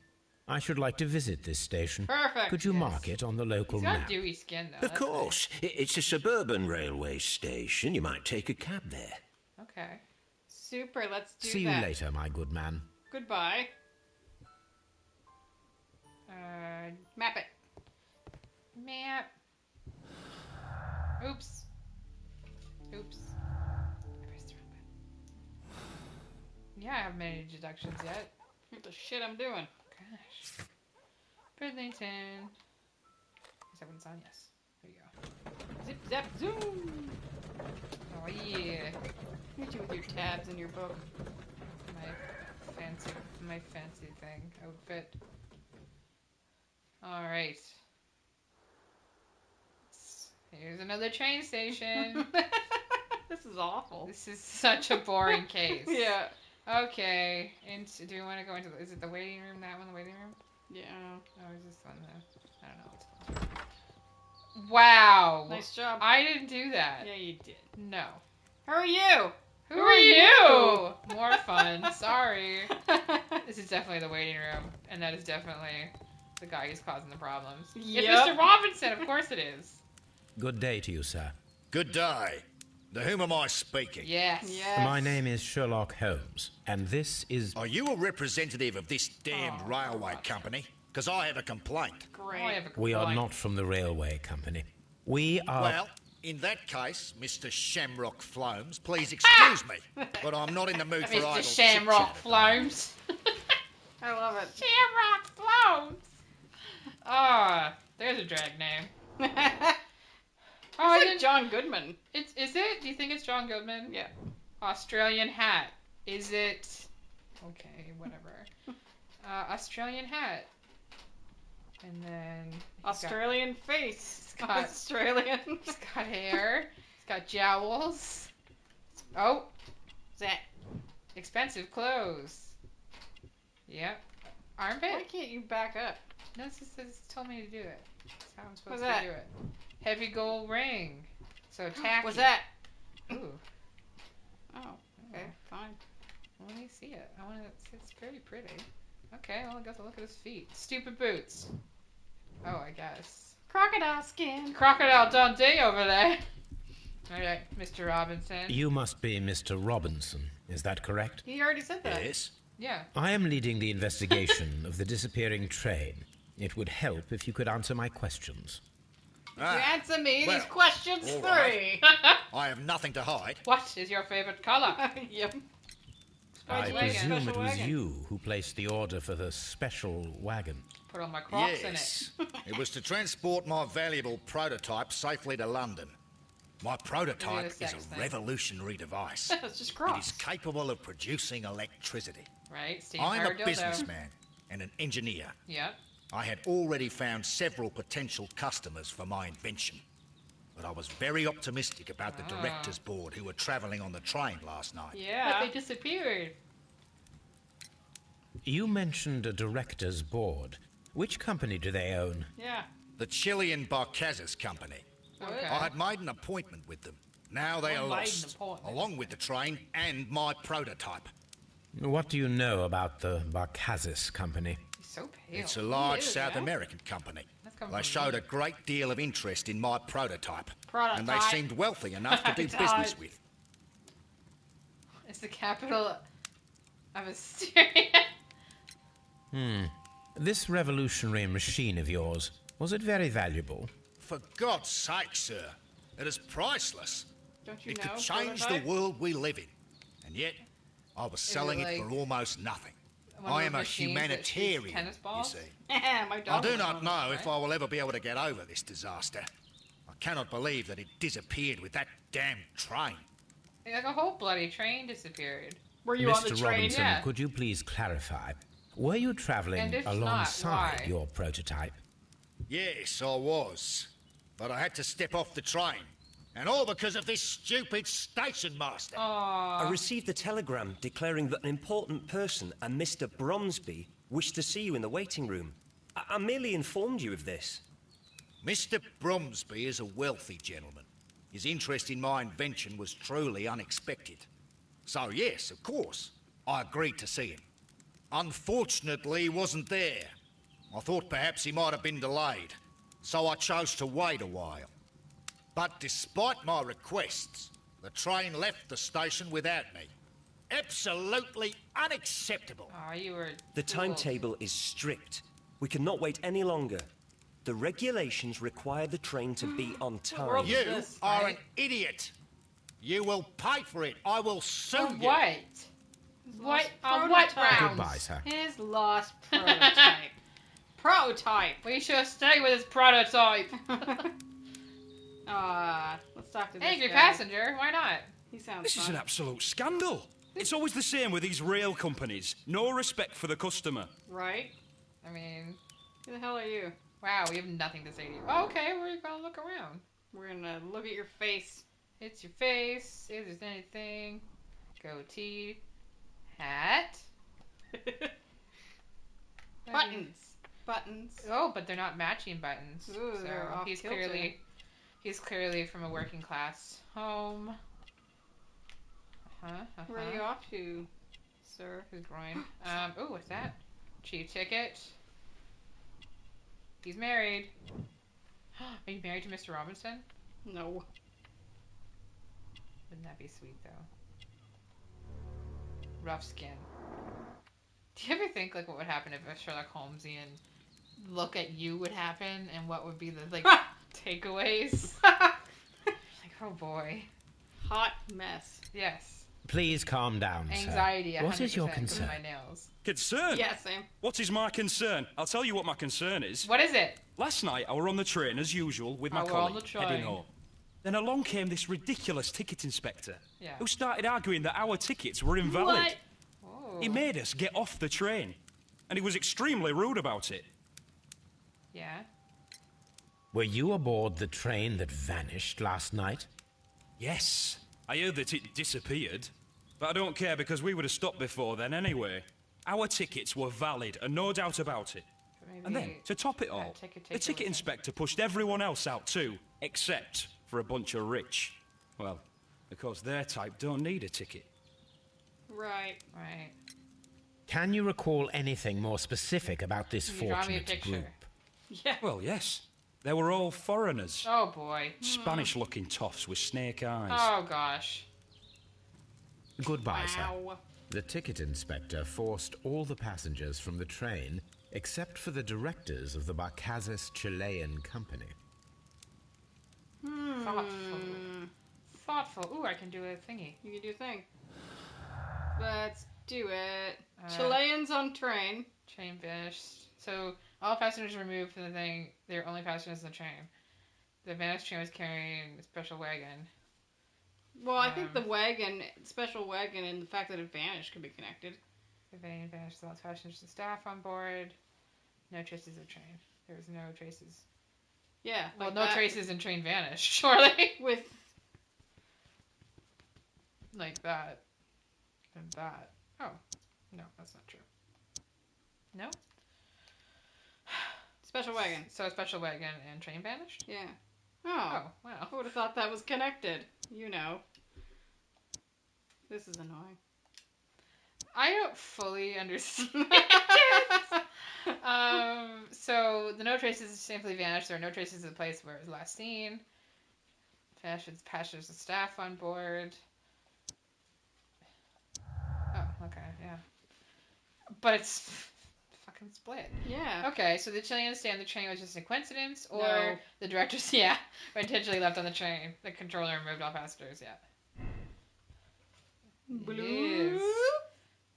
I should like to visit this station. Perfect. Could you mark it on the local He's got map? dewy skin, though. Of That's course. It's a suburban railway station. You might take a cab there. nice. Okay. Super, let's do See that. you later, my good man. Goodbye. Map it. Map. Oops. I pressed the wrong button. Yeah, I haven't made any deductions yet. What the shit I'm doing? Gosh. Bridlington. Is that what it's on? Yes. There you go. Zip, zap, zoom. Oh, yeah. Look at you with your tabs in your book. My fancy thing. Outfit. Alright. Here's another train station. This is awful. This is such a boring case. Yeah. Okay. Do we want to go into... Is it the waiting room? That one, the waiting room? Yeah. Oh, is this one? I don't know what's going on. Wow. Nice job. I didn't do that. Yeah, you did. No. Who are you? Who are you? More fun. Sorry. This is definitely the waiting room, and that is definitely the guy who's causing the problems. Yep. It's Mr. Robinson, of course it is. Good day to you, sir. Good day. To whom am I speaking? Yes. My name is Sherlock Holmes, and this is... Are you a representative of this damned railway company? Because I have a complaint. Great. We are not from the railway company. We are... Well, in that case, Mr. Shamrock Flomes, please excuse me, but I'm not in the mood for idle Mr. Shamrock chit-chat. Flomes. I love it. Shamrock Flomes. Ah, there's a drag name. Oh, it's like John Goodman. Is it? Do you think it's John Goodman? Yeah. Australian hat. Is it? Okay, whatever. Australian hat. And then Australian face. got- Australian. He's got hair. He's got jowls. Oh, That. expensive clothes. Yep. Armpit. Why can't you back up? No, it's told me to do it. That's how I'm supposed What's to do it. Heavy gold ring. So tacky. What's that? Ooh. Oh, okay, fine. Well, let me see it. I want to. It's very pretty. Okay, well, I guess I'll look at his feet. Stupid boots. Oh, I guess. Crocodile skin. Crocodile Dundee over there. Alright, Mr. Robinson. You must be Mr. Robinson, is that correct? He already said that. Yes? Yeah. I am leading the investigation of the disappearing train. It would help if you could answer my questions. You answer me well, these questions all 3. right. I have nothing to hide. What is your favorite color? Yep. I wagon. presume it Special was wagon. you who placed the order for the special wagon. Put all my Crocs in it. Yes. It was to transport my valuable prototype safely to London. My prototype Maybe the is sex a thing. revolutionary device. It's just It cross. is capable of producing electricity. Right, steam I'm powered a dildo. businessman and an engineer. Yep. I had already found several potential customers for my invention. But I was very optimistic about the directors' board who were travelling on the train last night. Yeah. But they disappeared. You mentioned a director's board. Which company do they own? Yeah. The Chilean Barcazas Company. Okay. I had made an appointment with them. Now they are Made an lost, appointment. along with the train and my prototype. What do you know about the Barcazas Company? He's so pale. It's a large is, South yeah? American company. That's coming They from showed me. a great deal of interest in my prototype. And they Prototype. seemed wealthy enough to do business Prototype. with. It's the capital of Astoria. This revolutionary machine of yours, was it very valuable? For God's sake, sir, it is priceless. Don't you It know? could change the prototype? world we live in. And yet, I was selling it for like almost nothing. one of I those am a machines that shoots humanitarian, tennis you balls? see. My I dog do was not on know it, if right? I will ever be able to get over this disaster. I cannot believe that it disappeared with that damn train. Like a whole bloody train disappeared. Were you on Mr. the train? Robinson, Yeah. could you please clarify? Were you And travelling if not, alongside why? your prototype? Yes, I was. But I had to step off the train. And all because of this stupid station master. I received a telegram declaring that an important person, a Mr. Bromsby, wished to see you in the waiting room. I merely informed you of this. Mr. Bromsby is a wealthy gentleman. His interest in my invention was truly unexpected. So yes, of course, I agreed to see him. Unfortunately, he wasn't there. I thought perhaps he might have been delayed, so I chose to wait a while. But despite my requests, the train left the station without me. Absolutely unacceptable. Oh, you were The fooled. timetable is strict. We cannot wait any longer. The regulations require the train to be on time. You are an idiot. You will pay for it. I will sue you. What? What? On what grounds? Goodbye, sir. His lost prototype. Prototype. We should stay with his prototype. Let's talk to this Angry guy. passenger. Why not? He sounds This is fun. an absolute scandal. It's always the same with these rail companies. No respect for the customer. Right? I mean, Who the hell are you? wow, we have nothing to say to you. Oh, okay, we're gonna look around. We're gonna look at your face. It's your face. See if there's anything. Goatee. Hat. Buttons. Buttons. Oh, but they're not matching buttons. Ooh, so they're off he's kilter. clearly from a working class home. Where are you off to, sir? His groin. Ooh, what's that? Cheap ticket. He's married. Are you married to Mr. Robinson? No. Wouldn't that be sweet, though? Rough skin. Do you ever think, like, what would happen if a Sherlock Holmesian look at you would happen, and what would be the, like, takeaways? Like, oh boy. Hot mess. Yes. Please calm down, Anxiety, sir. What is your 100% concern? with my nails. Concern? Yeah, Sam. What is my concern? I'll tell you what my concern is. What is it? Last night, I were on the train as usual with my Oh, we're on the colleague, train. heading home. Then along came this ridiculous ticket inspector, Yeah. who started arguing that our tickets were invalid. What? Oh. He made us get off the train, and he was extremely rude about it. Yeah. Were you aboard the train that vanished last night? Yes, I heard that it disappeared, but I don't care because we would have stopped before then anyway. Our tickets were valid, and no doubt about it. Maybe And then, to top it all, ticket the ticket inspector pushed everyone else out too, except for a bunch of rich. Well, of course their type don't need a ticket. Right. Right. Can you recall anything more specific about this Can you draw me a fortunate picture? group? Yeah. Well, yes. They were all foreigners. Oh boy. Spanish-looking toffs with snake eyes. Oh gosh. Goodbye, sir. Wow. The ticket inspector forced all the passengers from the train except for the directors of the Barcazes Chilean Company. Thoughtful. Thoughtful. Ooh, I can do a thingy. You can do a thing. Let's do it. Chileans on train. Train vanished. So all passengers removed from the thing. They're only passengers on the train. The vanished train was carrying a special wagon. Well, I think the wagon, special wagon, and the fact that it vanished could be connected. The van vanished. Lots of passengers and staff on board. No traces of train. There was no traces. Yeah. Well, like no that. traces in train vanished. Surely. With Like that. And that. Oh. No, that's not true. No? special wagon. So a special wagon and train vanished? Yeah. Oh. Oh, wow. I would have thought that was connected. You know. This is annoying. I don't fully understand. So the no traces simply vanished. There are no traces of the place where it was last seen. Passengers and staff on board. Oh, okay, yeah. But it's fucking split. Yeah. Okay, so the Chileans say the train was just a coincidence, or No. the directors, were intentionally left on the train. The controller removed all passengers, Blue. Yes.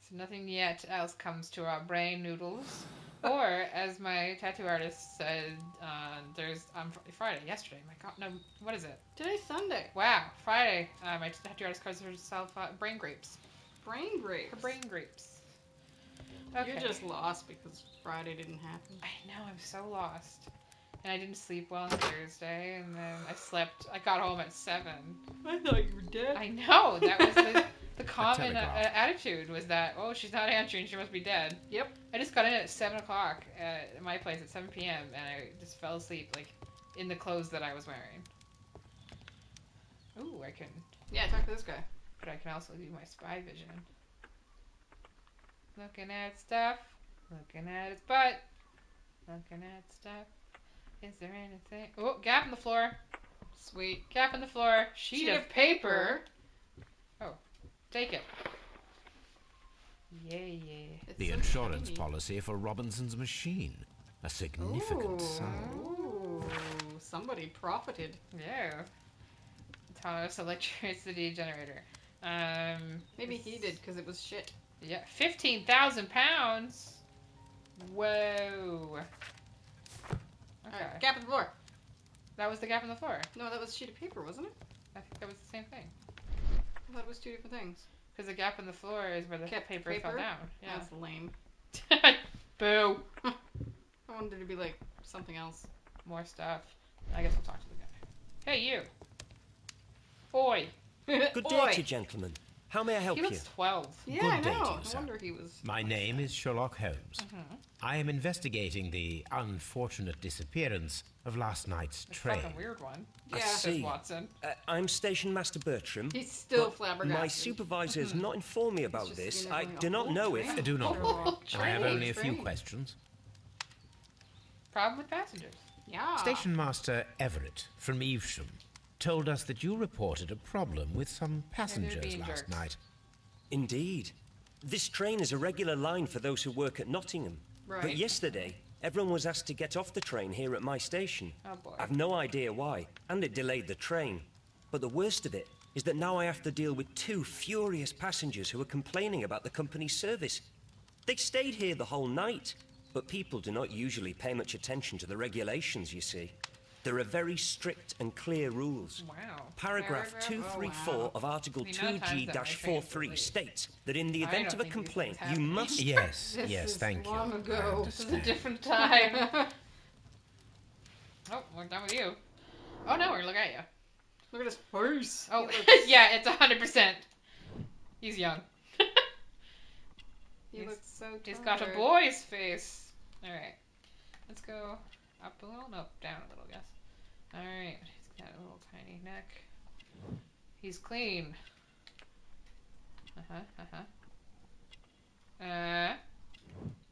So nothing yet else comes to our brain noodles. Or, as my tattoo artist said, there's on Friday, yesterday. My God, no, what is it? Today's Sunday. Wow, Friday. My tattoo artist calls herself brain grapes. Brain grapes. Her brain grapes. Okay. You're just lost because Friday didn't happen. I know, I'm so lost. And I didn't sleep well on Thursday, and then I got home at 7. I thought you were dead. I know, that was the common telegraph. attitude was that, oh, she's not answering, she must be dead. Yep. I just got in at 7 o'clock at my place at 7 p.m. and I just fell asleep, like, in the clothes that I was wearing. Ooh, I can... Yeah, talk to this guy. But I can also do my spy vision. Looking at stuff. Looking at its butt. Looking at stuff. Is there anything... Oh, gap in the floor. Sweet. Gap in the floor. Sheet of paper. Oh, take it. Yeah. It's The so insurance shiny. policy for Robinson's machine. A significant sum. Ooh, somebody profited. Yeah. Thomas electricity generator. Maybe he did because it was shit. Yeah, £15,000. Whoa. Okay. Right, gap in the floor. That was the gap in the floor. No, that was a sheet of paper, wasn't it? I think that was the same thing. I thought it was two different things. Because the gap in the floor is where the paper fell down. Yeah. That's lame. Boo. I wanted it to be like something else. More stuff. I guess we'll talk to the guy. Hey, you. Oi. Good day Oi. to you, gentlemen. How may I help He you? looks 12. Yeah, Good I day to know. you, No sir. wonder he was. My name is Sherlock Holmes. I am investigating the unfortunate disappearance of last night's train. Fucking weird one. Yeah. Says See. Watson. I'm Station Master Bertram. He's still but flabbergasted. My supervisor has not informed me about just this. sitting there I going, do "A not whole know if... train?" I do not. Oh, I have only a few train. questions. Problem with passengers. Yeah. Station Master Everett from Evesham told us that you reported a problem with some passengers being last jerks. night. Indeed. This train is a regular line for those who work at Nottingham. Right. But yesterday, everyone was asked to get off the train here at my station. Oh, boy. I've no idea why, and it delayed the train. But the worst of it is that now I have to deal with two furious passengers who are complaining about the company's service. They stayed here the whole night, but people do not usually pay much attention to the regulations, you see. There are very strict and clear rules. Wow. Paragraph Oh, 234 wow. of Article The amount of times that my trains 2G-43 delete. states that in the I event don't of a think these complaint, things you happen. must... Yes, This yes, is thank you. long I ago. This is a understand. different time. Oh, we're done with you. Oh, no, we're looking at you. Look at his face. Oh, He looks, yeah, it's 100%. He's young. he looks so tired. He's got a boy's face. Alright. Let's go up a little. No, down a little, I guess. Alright. He's got a little tiny neck. He's clean.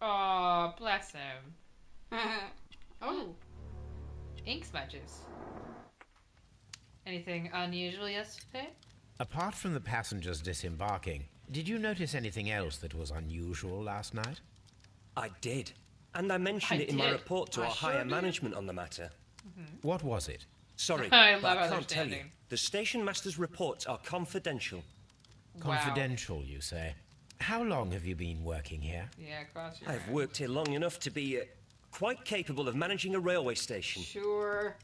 Oh, bless him. Oh. Ink smudges. Anything unusual yesterday? Apart from the passengers disembarking, did you notice anything else that was unusual last night? I did. And I mentioned it in my did. report to I our sure higher did. management on the matter. What was it? Sorry, I but love I how can't they're tell you. standing. The station master's reports are confidential. Confidential, you say. How long have you been working here? Yeah, cross your I've hands. worked here long enough to be quite capable of managing a railway station. Sure.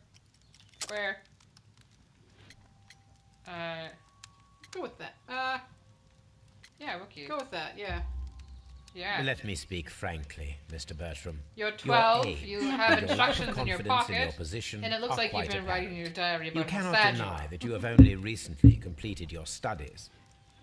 Where? Go with that. Yeah, Wookie. Go with that. Yeah. Yeah. Let me speak frankly, Mr. Bertram. You're 12, age you and have your lack of instructions in your confidence in your pocket, position and it looks are like you've quite been writing in apparent. your diary about You how cannot sad you deny are. that you have only recently completed your studies.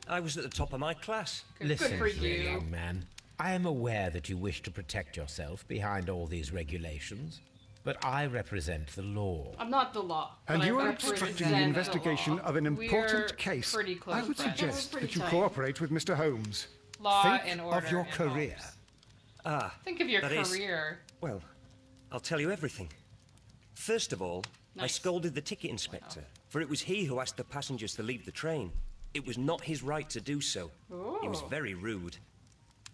I was at the top of my class. Listen for here, you. young man. I am aware that you wish to protect yourself behind all these regulations, but I represent the law. I'm not the law. And but you I are represent obstructing the law. investigation of an important We're case. pretty close I would friends. suggest Pretty that you tight. cooperate with Mr. Holmes. Law Think and order of your and career. homes. Ah, Think of your that is- career. well, I'll tell you everything. First of all, I Nice. scolded the ticket inspector, for it was he who asked the passengers to leave the train. It was not his right to do so. He was Oh. very rude.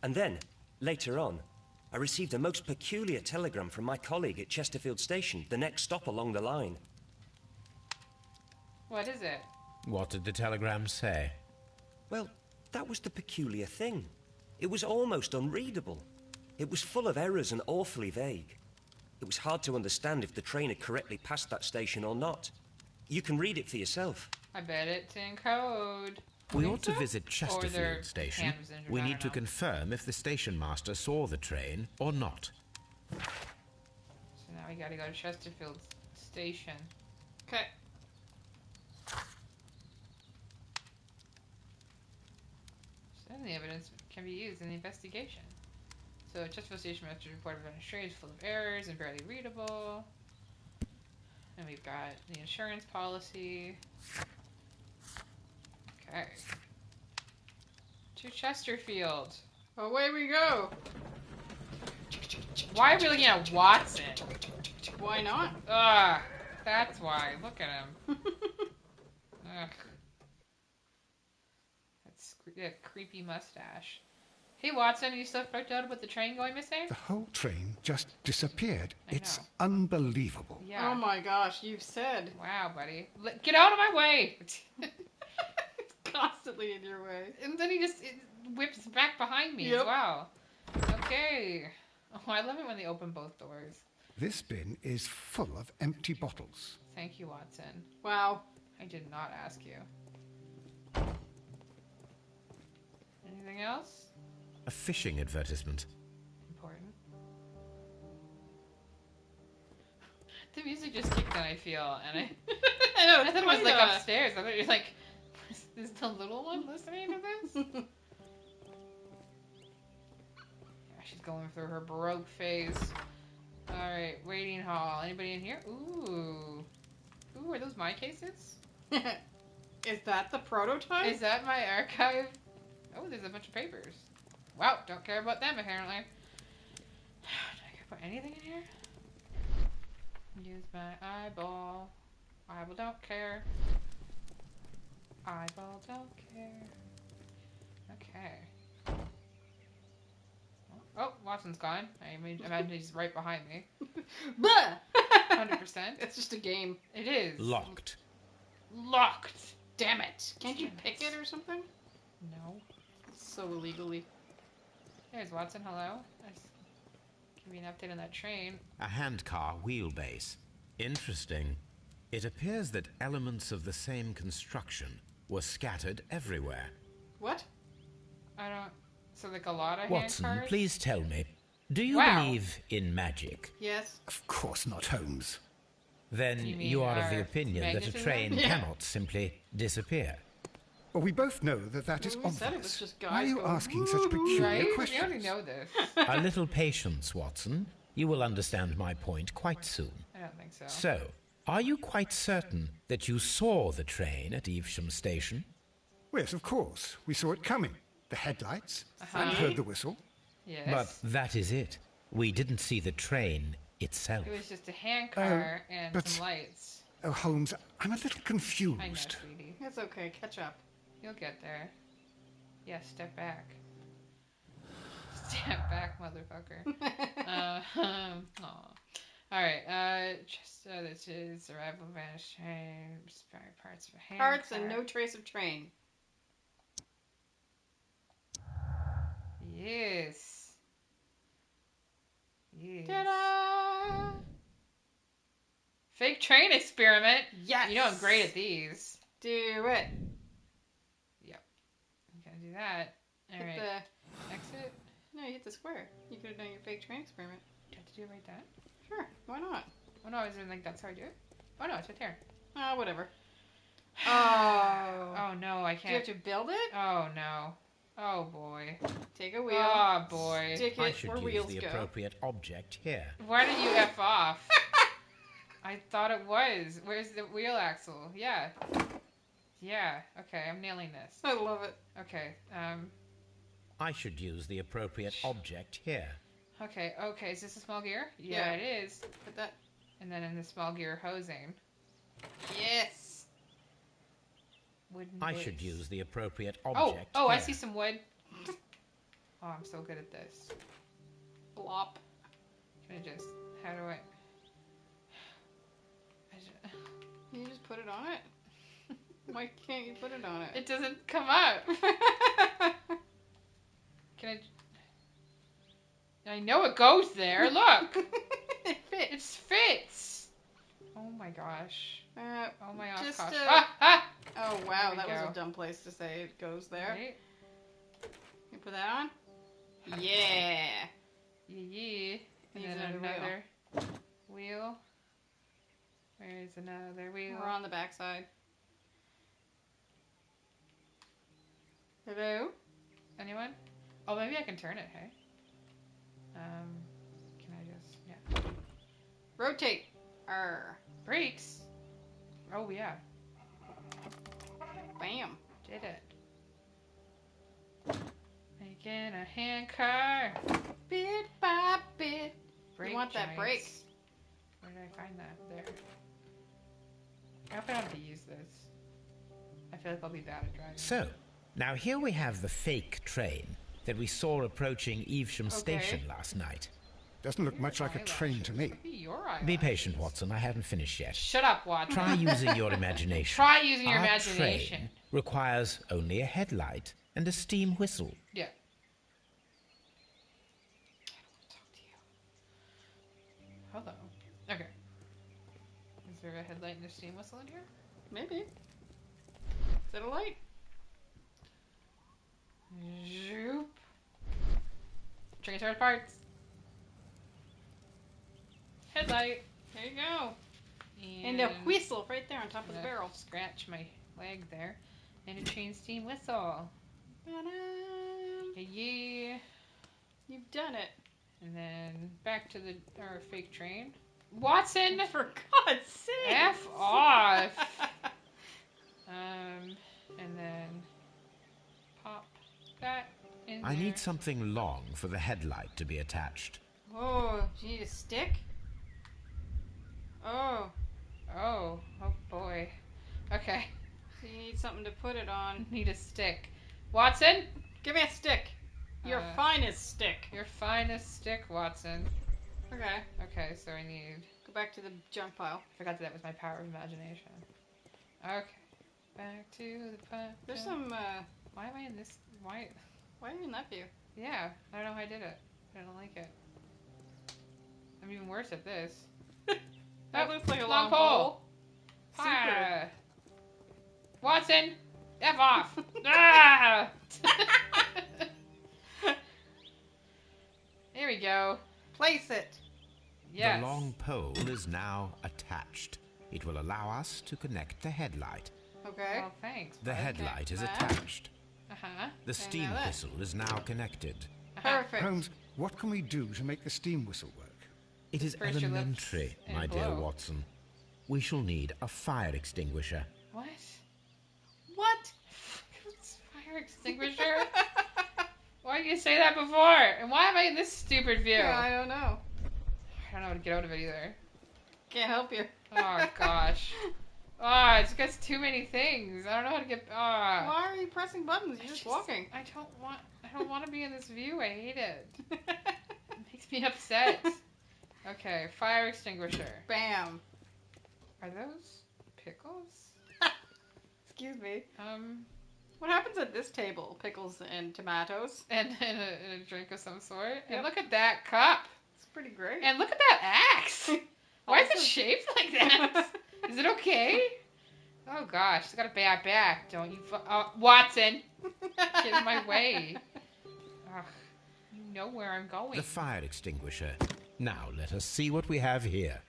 And then, later on, I received a most peculiar telegram from my colleague at Chesterfield Station, the next stop along the line. What is it? What did the telegram say? Well, that was the peculiar thing. It was almost unreadable. It was full of errors and awfully vague. It was hard to understand if the train had correctly passed that station or not. You can read it for yourself. I bet it's in code. We Think ought to so? visit Or their Chesterfield Station. hand was injured, We I need don't to know. confirm if the station master saw the train or not. So now we gotta go to Chesterfield Station. Okay. So then the evidence can be used in the investigation. So Chesterfield Station master's report of an insurance full of errors and barely readable. And we've got the insurance policy. Okay. To Chesterfield. Away we go. Why are we looking at Watson? Why not? Ugh. That's why. Look at him. Ugh. That creepy mustache. Hey, Watson, are you still freaked out about the train going missing? The whole train just disappeared. I It's know. unbelievable. Yeah. Oh my gosh, you've said. Wow, buddy. Get out of my way! It's constantly in your way. And then he just whips back behind me Yep. as well. Okay. Oh, I love it when they open both doors. This bin is full of empty bottles. Thank you, Watson. Wow. I did not ask you. Anything else? A fishing advertisement. Important. The music just kicked in, I feel, and I I know, I thought it was like upstairs. I thought you were like, is the little one listening to this? Yeah, she's going through her Baroque phase. Alright, waiting hall. Anybody in here? Ooh. Ooh, are those my cases? Is that the prototype? Is that my archive? Oh, there's a bunch of papers. Wow, don't care about them apparently. Do I put anything in here? Use my eyeball. Eyeball don't care. Eyeball don't care. Okay. Oh, Watson's gone. I imagine he's right behind me. 100%. It's just a game. It is. Locked. Locked. Damn it. Can't you pick it or something? No. So illegally. There's Watson, hello. Give me an update on that train. A handcar wheelbase. Interesting. It appears that elements of the same construction were scattered everywhere. What? I don't... So like a lot of Watson, hand cards? please tell me, do you Wow. believe in magic? Yes. Of course not, Holmes. Then You mean you are of the our opinion that a magnetism? train Yeah. cannot simply disappear. Well, we both know that that is Well, we said it obvious. was just Why are guys you going, asking such peculiar Right? We questions? already know this. A little patience, Watson. You will understand my point quite soon. I don't think so. So, are you quite certain that you saw the train at Evesham Station? Well, yes, of course. We saw it coming. The headlights. And Uh-huh. heard the whistle. Yes. But that is it. We didn't see the train itself. It was just a handcar and but- some lights. Oh, Holmes, I'm a little confused. I know, sweetie. It's okay. Catch up. You'll get there. Yeah, step back. Step back, motherfucker. Aw. Alright, this is arrival vanished train, spare parts for handcar. Parts and no trace of train. Yes. Yes. Ta-da! Fake train experiment. Yes. You know I'm great at these. Do it. Yep. You gotta do that. Hit Alright. the... Exit. No, you hit the square. You could have done your fake train experiment. Do you have to do it like that? Sure. Why not? Oh no, is it like that's how I do it? Oh no, it's right there. Whatever. Oh. Oh no, I Do you have can't. to build it? Oh no. Oh boy. Take a wheel. Oh boy. Stick I it should where use wheels the go. appropriate object here. Why did you F off? I thought it was. Where's the wheel axle? Yeah. Yeah. Okay, I'm nailing this. I love it. Okay. I should use the appropriate object here. Okay. Okay. Is this a small gear? Yeah. Yeah, it is. Put that. And then in the small gear hosing. Yes. Wooden I base. should use the appropriate Oh. object Oh, I here. see some wood. Oh, I'm so good at this. Blop. Can I just? How do I? Can you just put it on it? Why can't you put it on it? It doesn't come up. Can I? I know it goes there. Look. It fits. It fits. Oh my gosh. Oh my gosh. just, Oh wow, There we that was go. a dumb place to say it goes there. Right? You put that on? Yeah. Yeah. And Use then another another wheel. Where's another wheel? We're on the backside. Hello? Anyone? Oh, maybe I can turn it, hey? Can I just... Yeah. Rotate. Arr. Brakes? Oh, yeah. Bam. Did it. Making a handcar. Bit by bit. Brake You want that brake? joints. Where did I find that? There. I hope I don't have to use this. I feel like I'll be bad at driving. So, now here we have the fake train. that we saw approaching Evesham Station last night. Doesn't look much like a train to me. Be patient, Watson. I haven't finished yet. Shut up, Watson. Try using your imagination. Try using your Our imagination. Train requires only a headlight and a steam whistle. Yeah. I don't want to talk to you. Hello. Okay. Is there a headlight and a steam whistle in here? Maybe. Is that a light? Zoop. Train start parts. Headlight. There you go. And a whistle right there on top of the barrel. Scratch my leg there. And a train steam whistle. Ta-da! Yeah. You've done it. And then back to our fake train. Watson! For God's sake! F off! And then pop that in there. I need something long for the headlight to be attached. Oh, do you need a stick? Oh. Oh boy. Okay. So you need something to put it on. Need a stick. Watson? Give me a stick. Your finest stick. Your finest stick, Watson. Okay. Okay, so I need... Go back to the junk pile. I forgot that was my power of imagination. Okay. Back to the pile. There's some, Why am I in this... Why are you in that view? Yeah, I don't know how I did it. I don't like it. I'm even worse at this. That looks like a long pole. Super. Watson! F off! Ah! Here we go. Place it. Yes. The long pole is now attached. It will allow us to connect the headlight. Okay. Well, thanks. The headlight is attached. Uh-huh. The steam whistle is now connected. Perfect. Holmes, what can we do to make the steam whistle work? It is First your elementary, lips my and dear blow. Watson. We shall need a fire extinguisher. What? What? Fire extinguisher? Why didn't you say that before? And why am I in this stupid view? Yeah, I don't know. I don't know how to get out of it either. Can't help you. Oh, gosh. Oh, it's got too many things. I don't know how to get... Why are you pressing buttons? You're just walking. I don't want to be in this view. I hate it. It makes me upset. Okay, fire extinguisher. Bam. Are those pickles? Excuse me. What happens at this table? Pickles and tomatoes? And a drink of some sort. Yep. And look at that cup. It's pretty great. And look at that axe. Why is it shaped like that? Is it okay? Oh gosh, it's got a bad back. Don't you, Watson? Get in my way. Ugh, you know where I'm going. The fire extinguisher. Now let us see what we have here.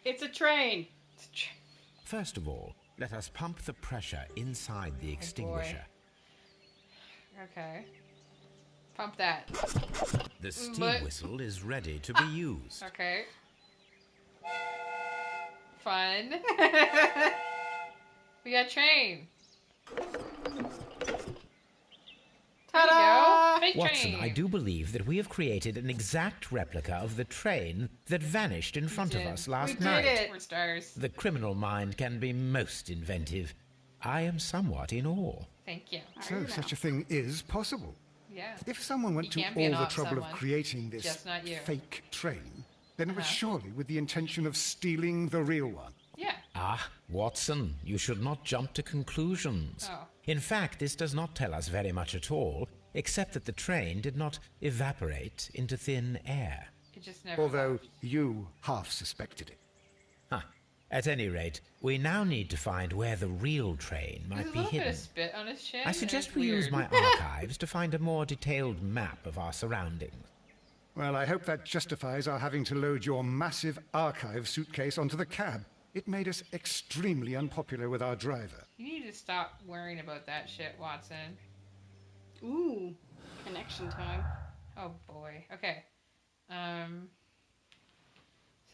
It's a train. First of all, let us pump the pressure inside the extinguisher. Okay. Pump that. The steam whistle is ready to be used. Okay. Fun. We got train. Ta-da! Fake Watson, train. I do believe that we have created an exact replica of the train that vanished in front of us last night. We did it. We're stars. The criminal mind can be most inventive. I am somewhat in awe. Thank you. So such a thing is possible. Yeah. If someone went You to can't be in all the awe of trouble of someone, creating this just not you. fake train, then it was surely with the intention of stealing the real one. Yeah. Ah, Watson, you should not jump to conclusions. Oh. In fact, this does not tell us very much at all, except that the train did not evaporate into thin air. It just never. Although you half suspected it. At any rate, we now need to find where the real train There's might a be little bit hidden. of spit on his chin. I suggest we use my archives to find a more detailed map of our surroundings. Well, I hope that justifies our having to load your massive archive suitcase onto the cab. It made us extremely unpopular with our driver. You need to stop worrying about that shit, Watson. Ooh, connection time. Oh boy. Okay. So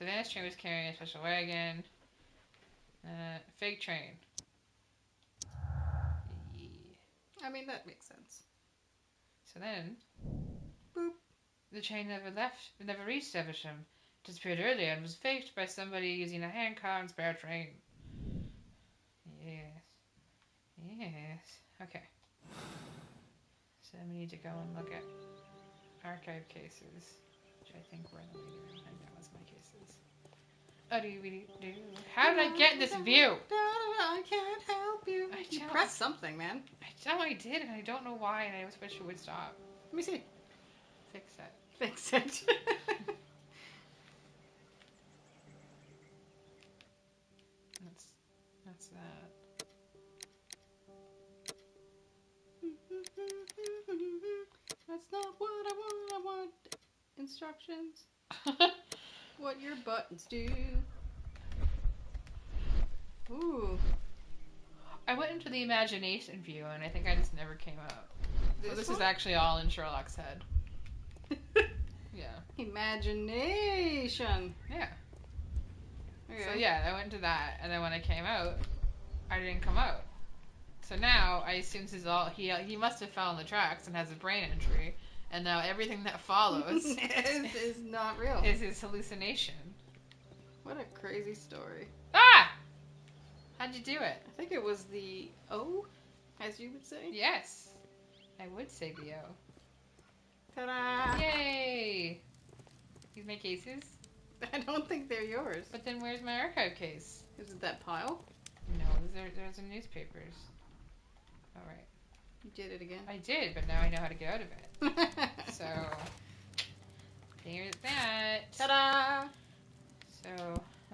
this train was carrying a special wagon. Fake train. Yeah. I mean, that makes sense. So then, boop. The train never reached Evesham. Disappeared earlier and was faked by somebody using a hand-car and spare train. Yes. Yes. Okay. So we need to go and look at archive cases, which I think were in the waiting room, and that was my cases. How did I get in this view? I can't help you. You pressed something, man. I know I did, and I don't know why, and I just wish it would stop. Let me see. Fix it. Fix it. That's that. That's not what I want. I want instructions. What your buttons do. Ooh. I went into the imagination view, and I think I just never came out. This is actually all in Sherlock's head. Yeah. Imagination. Yeah. Okay. So yeah, I went into that, and then when I came out, I didn't come out. So now I assume this is all he must have fell on the tracks and has a brain injury, and now everything that follows is not real. Is his hallucination. What a crazy story. Ah! How'd you do it? I think it was the O, as you would say. Yes, I would say the O. Ta-da! Yay! These my cases? I don't think they're yours. But then where's my archive case? Is it that pile? No, there's some newspapers. All right. You did it again. I did, but now I know how to get out of it. So, here's that. Ta-da! So,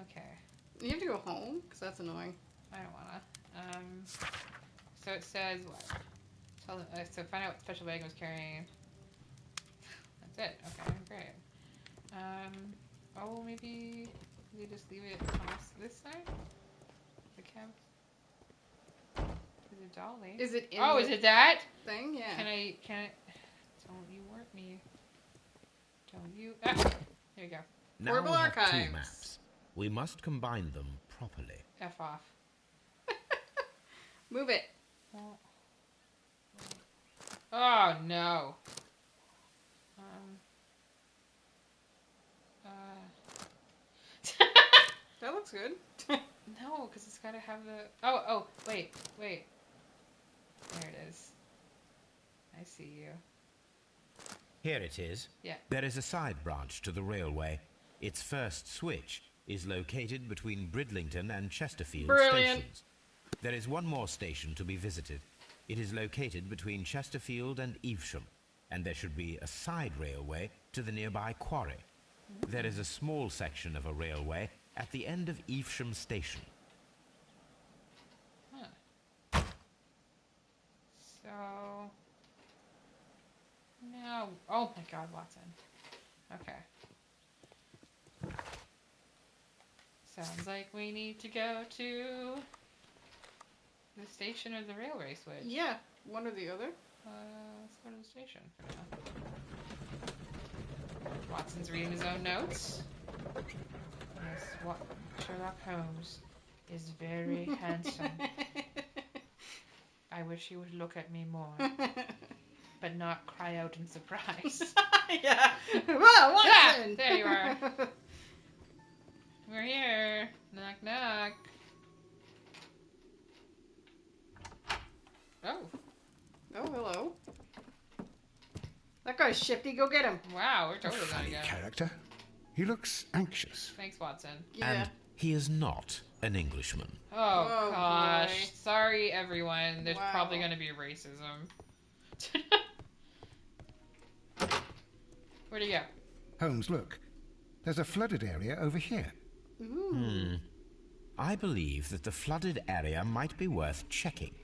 okay. You have to go home? Because that's annoying. I don't wanna. So it says what? So find out what special wagon was carrying. That's it. Okay, great. Oh, maybe we just leave it on this side? The cab? Is it Dolly? Is it in is it that? Thing? Yeah. Can I, don't you warp me. Don't you, here you go. Now Portable we have archives. 2 maps. We must combine them properly. F off. Move it. Oh, no. That looks good. No, because it's got to have the... Oh, wait. There it is. I see you. Here it is. Yeah. There is a side branch to the railway. Its first switch is located between Bridlington and Chesterfield stations. There is one more station to be visited. It is located between Chesterfield and Evesham, and there should be a side railway to the nearby quarry. There is a small section of a railway at the end of Evesham station. Huh. So... No. Oh my god, Watson. Okay. Sounds like we need to go to the station or the railway switch. Yeah, one or the other. Let's go to the station for now. Watson's reading his own notes. Yes, Sherlock Holmes is very handsome. I wish he would look at me more, but not cry out in surprise. Yeah. Well, Watson! Yeah, there you are. We're here. Knock, knock. Oh. Oh, hello. That guy's shifty. Go get him. Wow, we're totally Funny gonna go. character. He looks anxious. Thanks, Watson. Yeah. And he is not an Englishman. Oh, gosh. boy. Sorry, everyone. There's Wow. probably going to be racism. Where'd he go? Holmes, look. There's a flooded area over here. Ooh. I believe that the flooded area might be worth checking.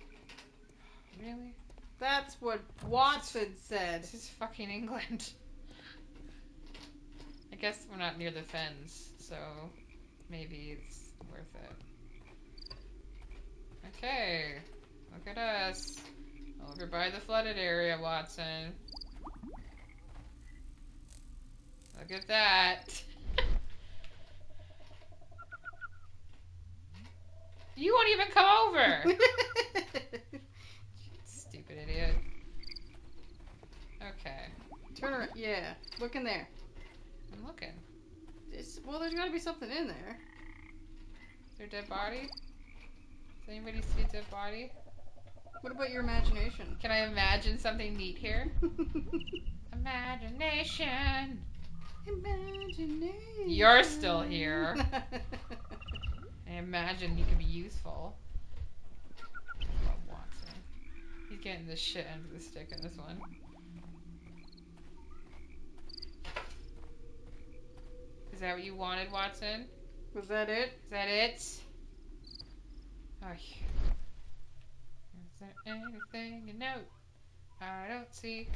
Really? That's what Watson said. This is fucking England. I guess we're not near the fens, so maybe it's worth it. Okay. Look at us. Over by the flooded area, Watson. Look at that. You won't even come over! Stupid idiot. Okay. Turn around. Yeah. Look in there. I'm looking. Well, there's got to be something in there. Is there a dead body? Does anybody see a dead body? What about your imagination? Can I imagine something neat here? Imagination. Imagination. You're still here. I imagine he could be useful. Love Watson. He's getting the shit end of the stick in this one. Is that what you wanted, Watson? Was that it? Is that it? Oh, is there anything you know I don't see?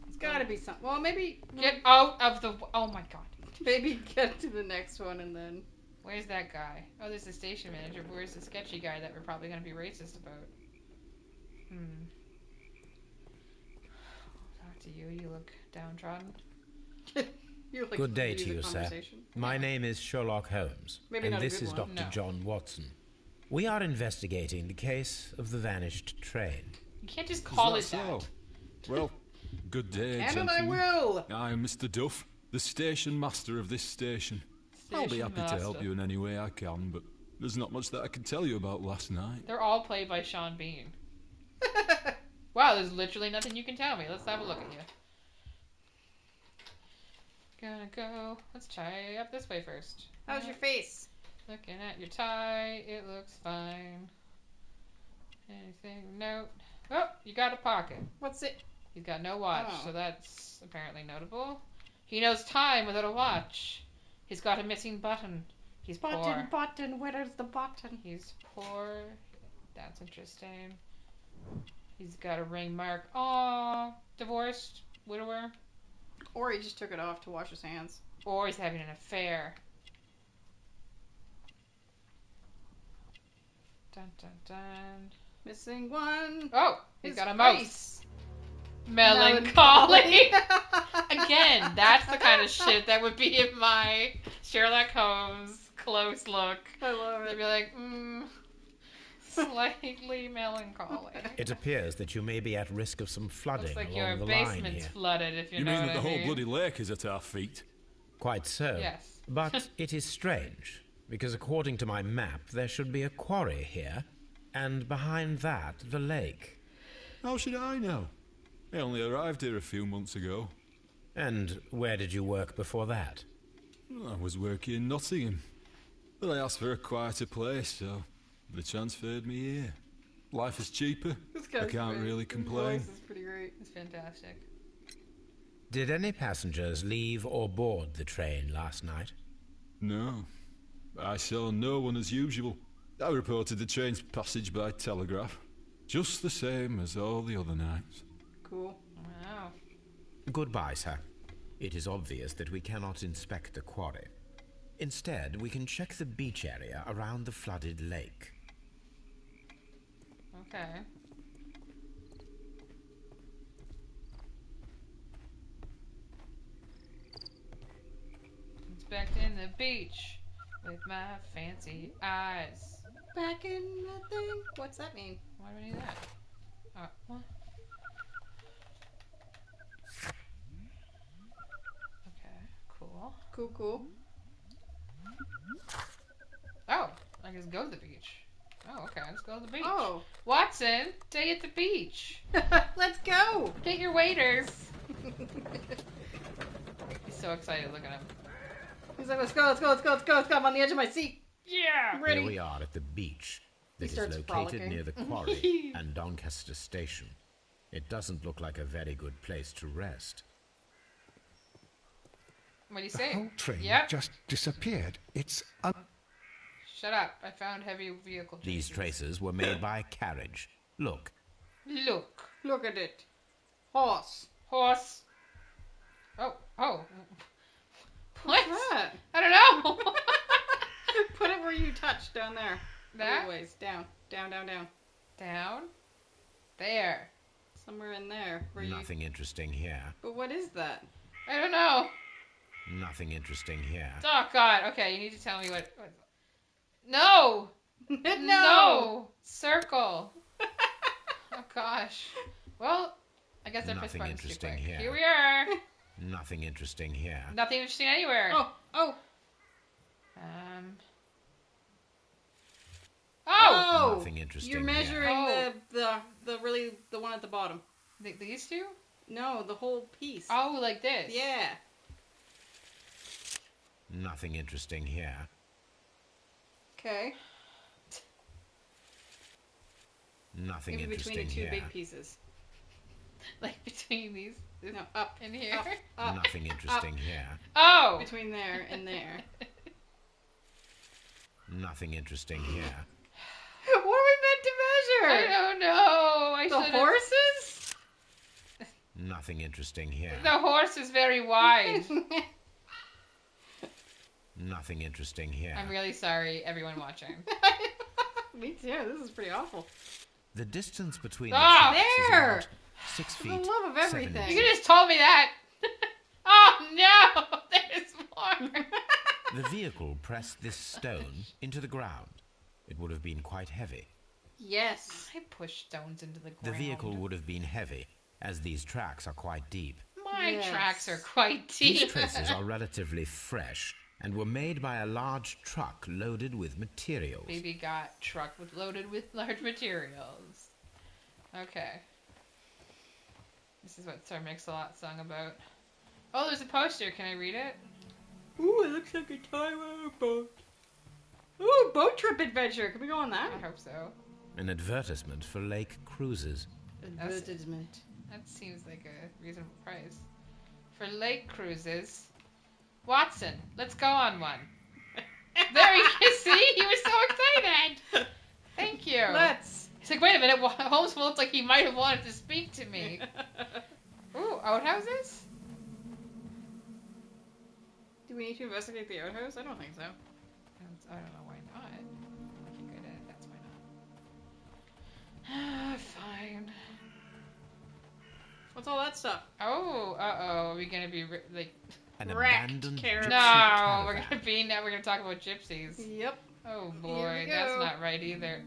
It's gotta be something. Well, maybe... Get out of the... Oh my god. Maybe get to the next one and then... Where's that guy? Oh, there's the station manager. Where's the sketchy guy that we're probably going to be racist about? Talk to you. You look downtrodden. Good day to you, sir. My name is Sherlock Holmes, and this is Dr. John Watson. We are investigating the case of the vanished train. You can't just call it that. Well, good day, And gentlemen. I will! I am Mr. Duff, the station master of this station. I'll be happy to help you in any way I can, but there's not much that I can tell you about last night. They're all played by Sean Bean. Wow, there's literally nothing you can tell me. Let's have a look at you. Gonna go. Let's try up this way first. How's your face? Looking at your tie, it looks fine. Anything? Note. Oh, you got a pocket. What's it? He's got no watch, Oh. so that's apparently notable. He knows time without a watch. He's got a missing button. He's poor. Button, where's the button? He's poor. That's interesting. He's got a ring mark. Aww. Divorced. Widower. Or he just took it off to wash his hands. Or he's having an affair. Dun dun dun. Missing one. Oh! He's His got a mouse. face. Melancholy. Again, that's the kind of shit that would be in my Sherlock Holmes close look. I love They'd it. be like, slightly melancholy. It appears that you may be at risk of some flooding Looks like along your the line basement's here. flooded, if you You know mean what that the I whole mean. bloody lake is at our feet? Quite so. Yes. But it is strange, because according to my map, there should be a quarry here, and behind that, the lake. How should I know? I only arrived here a few months ago. And where did you work before that? I was working in Nottingham. But I asked for a quieter place, so they transferred me here. Life is cheaper. I can't really complain. His voice is pretty great. It's fantastic. Did any passengers leave or board the train last night? No. I saw no one as usual. I reported the train's passage by telegraph. Just the same as all the other nights. Cool. Wow. Goodbye, sir. It is obvious that we cannot inspect the quarry. Instead, we can check the beach area around the flooded lake. Okay. Inspecting the beach with my fancy eyes. Back in the thing? What's that mean? Why do we need that? What? Okay, cool. Cool. Oh, I just go to the beach. Oh, okay, let's go to the beach. Oh. Watson, day at the beach. Let's go! Get your waders. He's so excited, look at him. He's like, let's go. I'm on the edge of my seat. Yeah! I'm ready. Here we are at the beach that is starts located frolicking. near the quarry and Doncaster Station. It doesn't look like a very good place to rest. What do you The say? whole train Yep. just disappeared. It's Shut up. I found heavy vehicle traces. These traces were made by carriage. Look. Look. Look at it. Horse. Horse. Oh. What? What's that? I don't know. Put it where you touched, down there. That? Always. Down. Down. There. Somewhere in there. Nothing interesting here. But what is that? I don't know. Nothing interesting here. Oh, God. Okay, you need to tell me what... No! No! Circle. Oh, gosh. Well, I guess our fist Nothing button's too interesting quick. here. Here we are. Nothing interesting here. Nothing interesting anywhere. Oh. Oh! Nothing interesting You're here. measuring the one at the bottom. These two? No, the whole piece. Oh, like this? Yeah. Nothing interesting here. Okay. Nothing Maybe interesting between the two here. big pieces. Like between these? No, up. In here? Up, Nothing interesting up. here. Oh! Between there and there. Nothing interesting here. What are we meant to measure? I don't know. The horses? Nothing interesting here. The horse is very wide. Nothing interesting here. I'm really sorry, everyone watching. Me too. This is pretty awful. The distance between there! the tracks is about 6 feet. For the love of everything. You could just told me that. Oh no! There's more. The vehicle pressed this stone into the ground. It would have been quite heavy. Yes. I push stones into the ground. The vehicle would have been heavy, as these tracks are quite deep. My tracks are quite deep. These traces are relatively fresh and were made by a large truck loaded with materials. Baby got truck loaded with large materials. Okay. This is what Sir Mix-a-Lot sung about. Oh, there's a poster. Can I read it? Ooh, it looks like a time on a boat. Ooh, boat trip adventure. Can we go on that? I hope so. An advertisement for lake cruises. Advertisement. That seems like a reasonable price. For lake cruises. Watson, let's go on one. There you see? He was so excited. Thank you. Let's. He's like, wait a minute. Holmes looked like he might have wanted to speak to me. Ooh, outhouses? Do we need to investigate the outhouse? I don't think so. I don't know why not. I think I did. That's why not. Fine. What's all that stuff? Oh, uh-oh. Are we going to be, like... An wrecked abandoned carriage. No, we're gonna talk about gypsies. Yep. Oh Here boy, we that's go. not right either.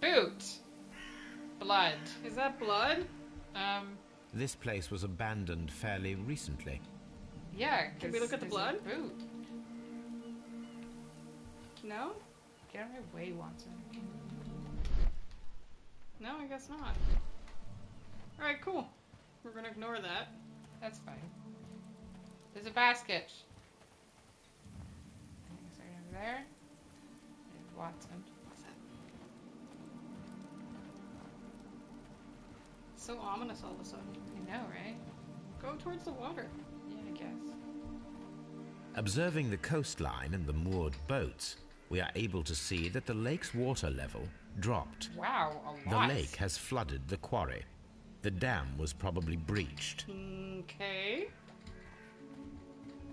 Boot. Blood. Is that blood? This place was abandoned fairly recently. Yeah. Can we look at the blood? Boot. No? Get out of my way, Watson. No, I guess not. Alright, cool. We're gonna ignore that. That's fine. There's a basket. It's right over there. There's Watson. What's that? So ominous all of a sudden. You know, right? Go towards the water. Yeah, I guess. Observing the coastline and the moored boats, we are able to see that the lake's water level dropped. Wow, a lot. The lake has flooded the quarry. The dam was probably breached. Okay.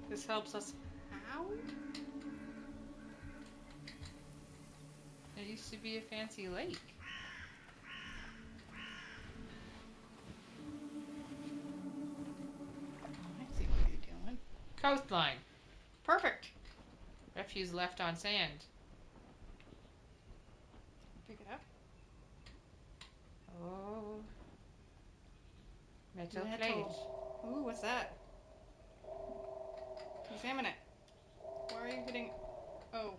This helps us how? There used to be a fancy lake. I see what you're doing. Coastline. Perfect. Refuse left on sand. Pick it up. Oh. Metal Metal. plate. Ooh, what's that? Examine it. Why are you hitting... Oh.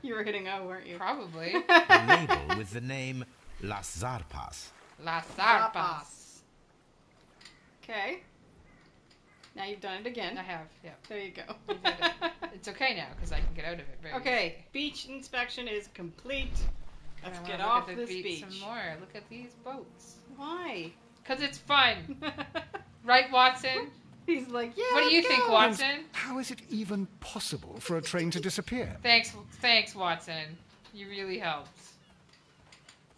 You were hitting O, weren't you? Probably. A label with the name Las Zarpas. Las Zarpas. Okay. Now you've done it again. I have, yep. There you go. You did it. It's okay now, because I can get out of it very Okay, easily. beach inspection is complete. Let's I get wanna off look at this the beach. some more. Look at these boats. Why? Because it's fun. Right, Watson? He's like, yeah. What do you let's think, go. Watson? How is it even possible for a train to disappear? Thanks, Watson. You really helped.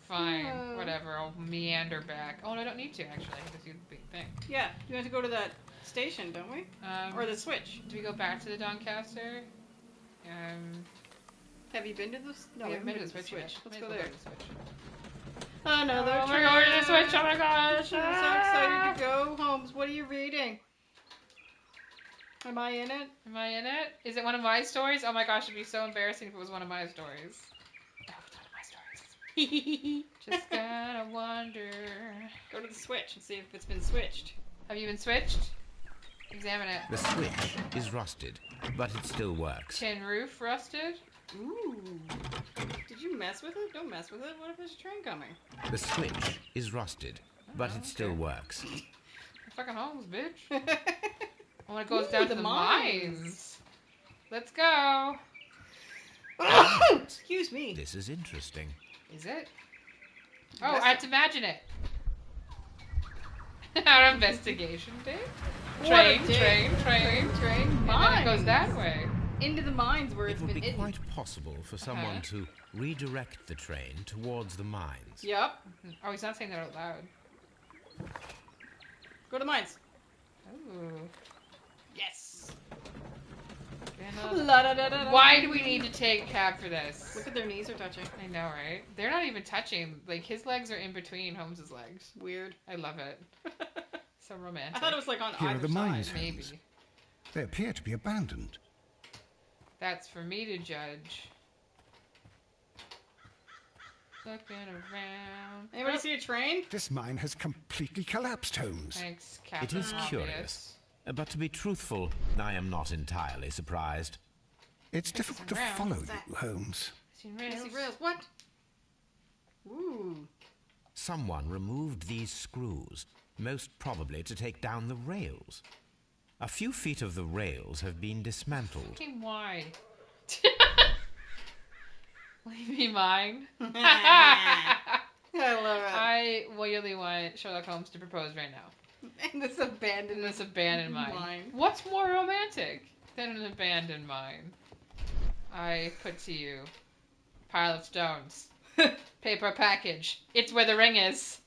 Fine, whatever. I'll meander back. Oh, no, I don't need to, actually. I can just do the big thing. Yeah, we have to go to that station, don't we? Or the switch. Do we go back to the Doncaster? Have you been to this? No, we we haven't been to the Switch. Switch. Let's May go as well there. to the Switch. Another Oh, train. we're going to the Switch. Oh my gosh. I'm so excited to go. Holmes, what are you reading? Am I in it? Am I in it? Is it one of my stories? Oh my gosh, it'd be so embarrassing if it was one of my stories. Oh, it's one of my stories. Just gotta wonder. Go to the switch and see if it's been switched. Have you been switched? Examine it. The switch is rusted, but it still works. Tin roof rusted? Ooh. Did you mess with it? Don't mess with it. What if there's a train coming? The switch is rusted, but it still works. Fucking homes, bitch. When it goes down to the mines. Let's go. Excuse me. This is interesting. Is it? Oh, I have to imagine it. Our investigation day. Train. Mines. And then it goes that way. Into the mines where it's It would been be hidden. quite possible for someone to redirect the train towards the mines. Yep. Oh, he's not saying that out loud. Go to the mines. Ooh. Yes. Why do we need to take a cab for this? Look at their knees are touching. I know, right? They're not even touching. Like, his legs are in between Holmes's legs. Weird. I love it. So romantic. I thought it was like on Here either are the mines, side. Maybe. Holmes. They appear to be abandoned. That's for me to judge. Looking around. Anybody see a train? This mine has completely collapsed, Holmes. Thanks, It Captain is Obvious. curious, but to be truthful, I am not entirely surprised. It's difficult to around. follow What's that? you, Holmes. Missing Missing rails. rails. What? Ooh. Someone removed these screws, most probably to take down the rails. A few feet of the rails have been dismantled. Fucking why? Leave me mine. I love it. I really want Sherlock Holmes to propose right now. And this abandoned In this abandoned mine. mine. What's more romantic than an abandoned mine? I put to you, pile of stones, paper package. It's where the ring is.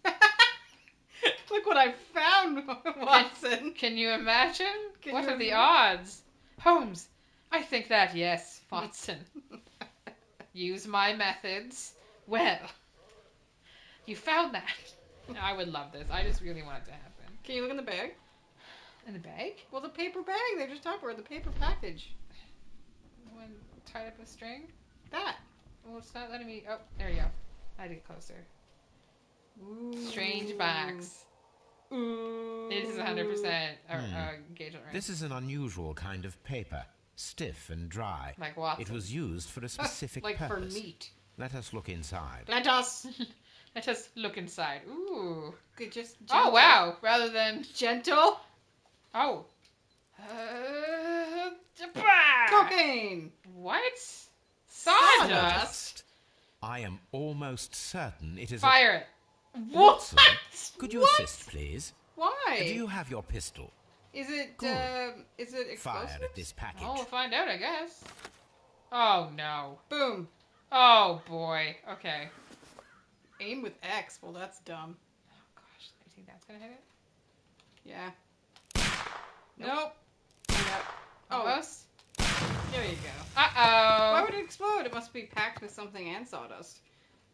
Look what I found, Watson. Can you imagine? Can What you are the imagine? odds? Holmes, I think that, yes, Watson. Use my methods. Well, you found that. I would love this. I just really want it to happen. Can you look in the bag? In the bag? Well, the paper bag they just talked about, the paper package. One tied up with string? That. Well, it's not letting me... Oh, there you go. I did it closer. Ooh. Strange box. Ooh. It is 100% engagement ring. This is an unusual kind of paper, stiff and dry. Like Watson. It was used for a specific like purpose. for meat. Let us look inside. Let us. Let us look inside. Ooh. Good, just Oh, gentle. wow. Rather than... Gentle. Oh. Cocaine. What? Sawdust? I am almost certain it is Fire it. Watson, could you What? assist, please? Why? Do you have your pistol? Is it explosive? Fire at this package. Oh, we'll find out, I guess. Oh, no. Boom. Oh, boy. Okay. Aim with X. Well, that's dumb. Oh, gosh. You think that's gonna hit it? Yeah. Nope. Yep. Oh, Almost? there you go. Uh-oh. Why would it explode? It must be packed with something and sawdust.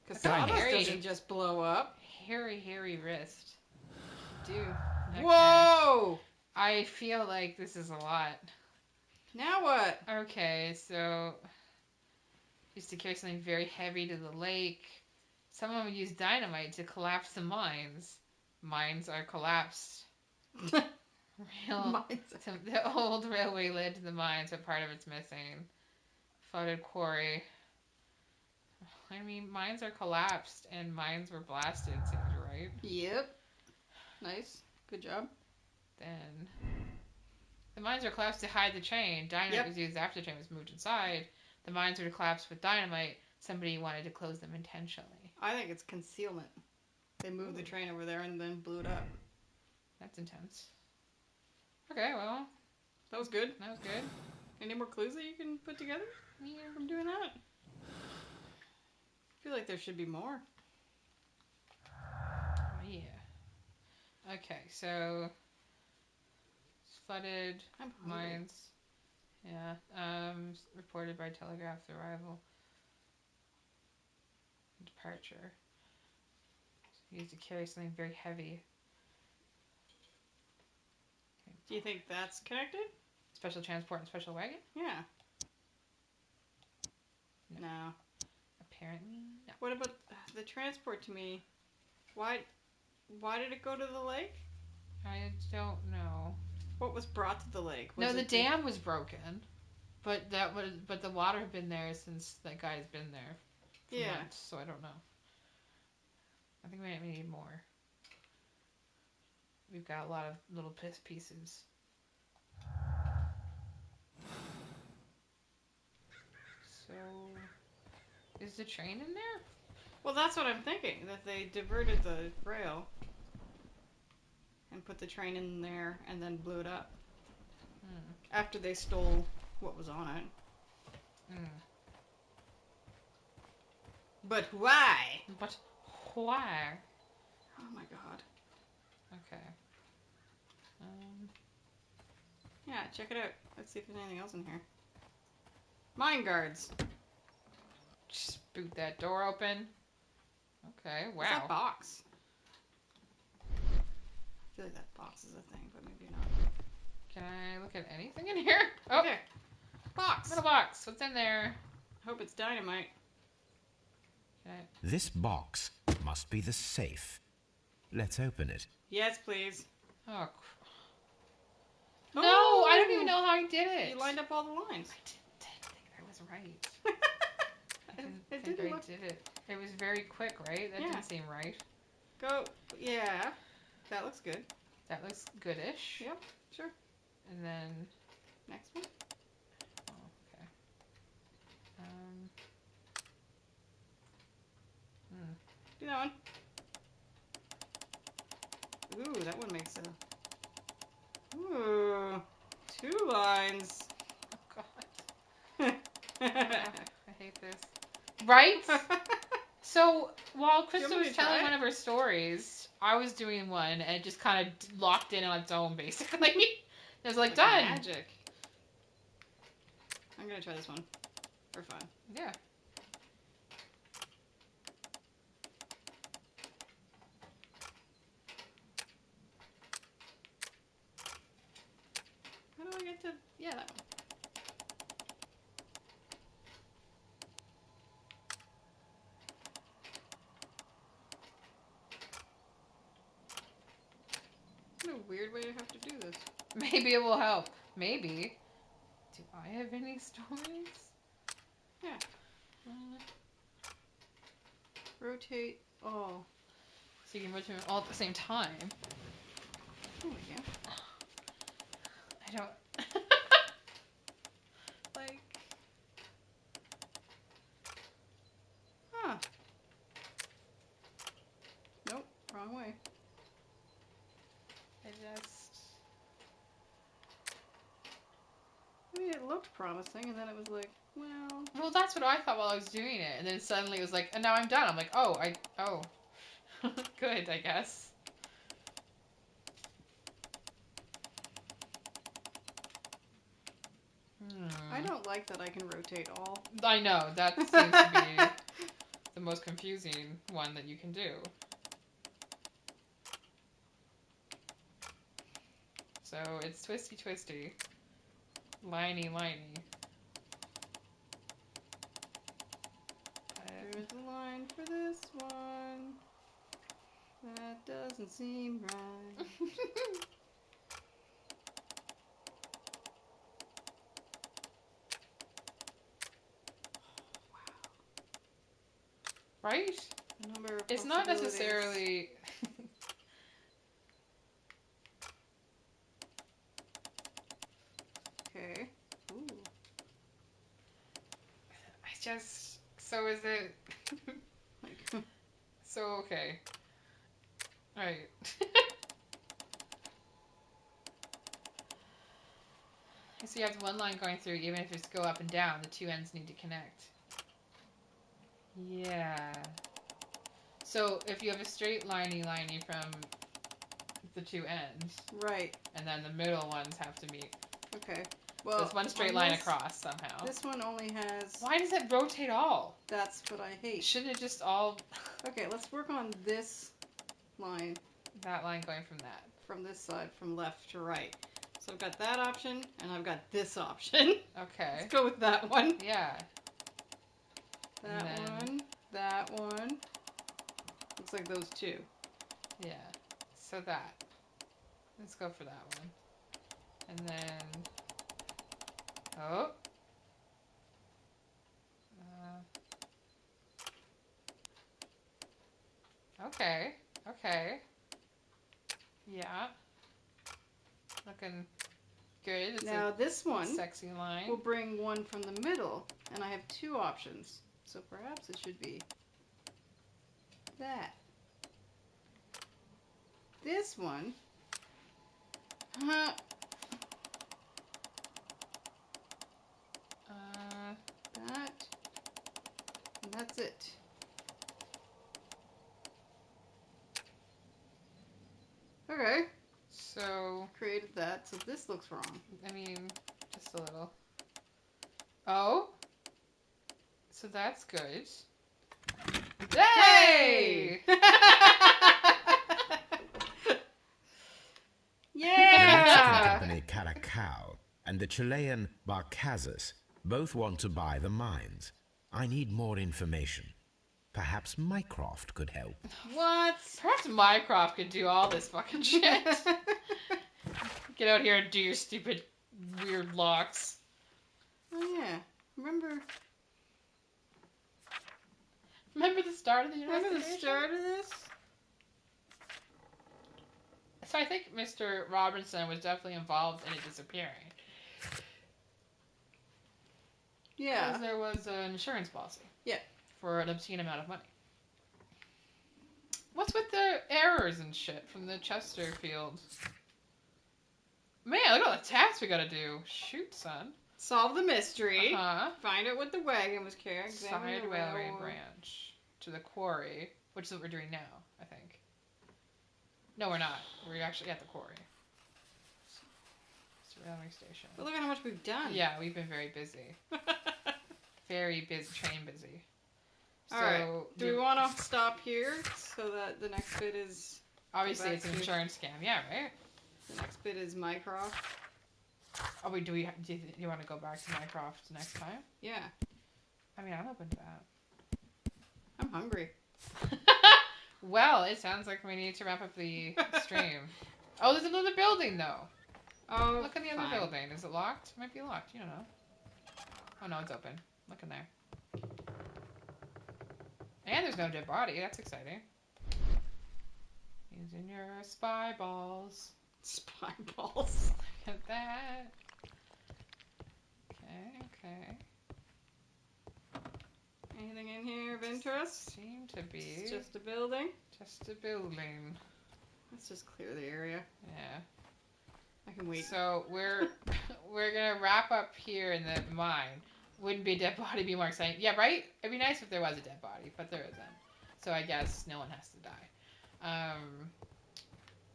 Because Dynamite. sawdust doesn't just blow up. Hairy wrist. Dude. Okay. Whoa! I feel like this is a lot. Now what? Okay, so... Used to carry something very heavy to the lake. Someone would use dynamite to collapse the mines. Mines are collapsed. The old railway led to the mines, but part of it's missing. Flooded quarry. I mean, mines are collapsed and mines were blasted, seems right. Yep. Nice. Good job. Then the mines were collapsed to hide the train. Dynamite was used after the train was moved inside. The mines were collapsed with dynamite. Somebody wanted to close them intentionally. I think it's concealment. They moved the train over there and then blew it up. That's intense. Okay, well, That was good. that was good. Any more clues that you can put together from doing that? I feel like there should be more. Oh, yeah. Okay, so flooded I'm hungry. mines. Yeah. Reported by telegraph's arrival. Departure. Used to carry something very heavy. Do you think that's connected? Special transport and special wagon? Yeah. No. No. Apparently, no. What about the transport to me? Why did it go to the lake? I don't know. What was brought to the lake? No, the dam was broken, but the water had been there since that guy's been there for months. So I don't know. I think we might need more. We've got a lot of little pieces. So, is the train in there? Well, that's what I'm thinking. That they diverted the rail and put the train in there and then blew it up. After they stole what was on it. But why? But why? Oh my god. Okay. Yeah, check it out. Let's see if there's anything else in here. Mine guards. Just boot that door open. Okay, wow. What's that box? I feel like that box is a thing, but maybe not. Can I look at anything in here? Oh, okay. Box. Little box. What's in there? Hope it's dynamite. Okay. This box must be the safe. Let's open it. Yes, please. Oh. No, I don't even know how I did it. You lined up all the lines. I didn't think I was right. I didn't think I did it. It was very quick, right? That didn't seem right. Go. Yeah. That looks good. That looks goodish. Yep, sure. And then... Next one. Oh, okay. Do that one. Ooh, that one makes a... Ooh, 2 lines. Oh, God. I hate this. Right? So, while Krista was telling one of her stories, I was doing one, and it just kind of locked in on its own, basically. It was like done. Magic. I'm gonna try this one. For fun. Yeah. How do I get to... Yeah, that one. What a weird way to have to do this. Maybe it will help. Maybe. Do I have any stories? Yeah. Rotate all. So you can rotate them all at the same time. There we go. I don't... like... Huh. Nope, wrong way. I mean, it looked promising, and then it was like, well... Well, that's what I thought while I was doing it, and then suddenly it was like, and now I'm done. I'm like, oh, good, I guess. I don't like that I can rotate all. I know, that seems to be the most confusing one that you can do. So, it's twisty twisty. Liney liney. There's a line for this one. That doesn't seem right. Right? Number of it's not necessarily... Okay. Ooh. I just... So is it... like... So, okay. Alright. So you have one line going through, even if it's go up and down, the two ends need to connect. Yeah. So if you have a straight liney from the two ends. Right. And then the middle ones have to meet. Okay. Well, so it's one straight line across somehow. This one only has... Why does it rotate all? That's what I hate. Shouldn't it just all... Okay, let's work on this line. That line going from that. From this side, from left to right. So I've got that option, and I've got this option. Okay. Let's go with that one. Yeah. That one. That one. Looks like those two. Yeah. So that. Let's go for that one. And then... Oh. Okay. Okay. Yeah. Looking good. It's now this one sexy line. will bring one from the middle, and I have 2 options. So perhaps it should be that. This one. That. And that's it. Okay. So created that, so this looks wrong. I mean, just a little. Oh. So that's good. Hey! The company Caracal and the Chilean Barcazas both want to buy the mines. I need more information. Perhaps Mycroft could help. What? Perhaps Mycroft could do all this fucking shit. Get out here and do your stupid, weird locks. Oh yeah, remember the start of the investigation? Remember the start of this? So I think Mr. Robinson was definitely involved in it disappearing. Yeah. Because there was an insurance policy. Yeah. For an obscene amount of money. What's with the errors and shit from the Chesterfield? Man, look at all the tasks we gotta do. Shoot, son. Solve the mystery. Find out what the wagon was carrying. Side railway branch to the quarry, which is what we're doing now, I think. No, we're not. We're actually at the quarry. It's a railway station. But look at how much we've done. Yeah, we've been very busy. Very busy, train busy. Alright, do we want to stop here so that the next bit is... Obviously it's an insurance scam, yeah, right? The next bit is Mycroft. Oh wait, do you want to go back to Mycroft next time? Yeah. I mean, I'm open to that. I'm hungry. Well, it sounds like we need to wrap up the stream. Oh, there's another building though. Oh, look at the other building. Is it locked? It might be locked. You don't know. Oh no, it's open. Look in there. And there's no dead body. That's exciting. Using your spy balls. Spy balls. Look at that. Okay. Anything in here of interest? Seem to be. It's just a building? Just a building. Let's just clear the area. Yeah. I can wait. So we're gonna wrap up here in the mine. Wouldn't be a dead body be more exciting? Yeah, right? It'd be nice if there was a dead body, but there isn't. So I guess no one has to die.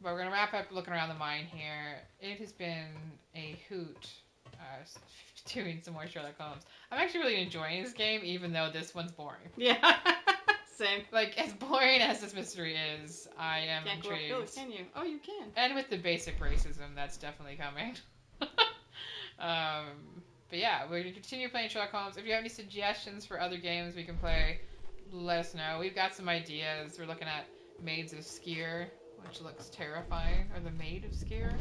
But we're gonna wrap up looking around the mine here. It has been a hoot doing some more Sherlock Holmes. I'm actually really enjoying this game, even though this one's boring. Yeah. Same. Like, as boring as this mystery is, I am intrigued. Can't go up, can you? Oh, you can. And with the basic racism, that's definitely coming. But yeah, we're going to continue playing Sherlock Holmes. If you have any suggestions for other games we can play, let us know. We've got some ideas. We're looking at Maids of Skier, which looks terrifying. Or the Maid of Skier.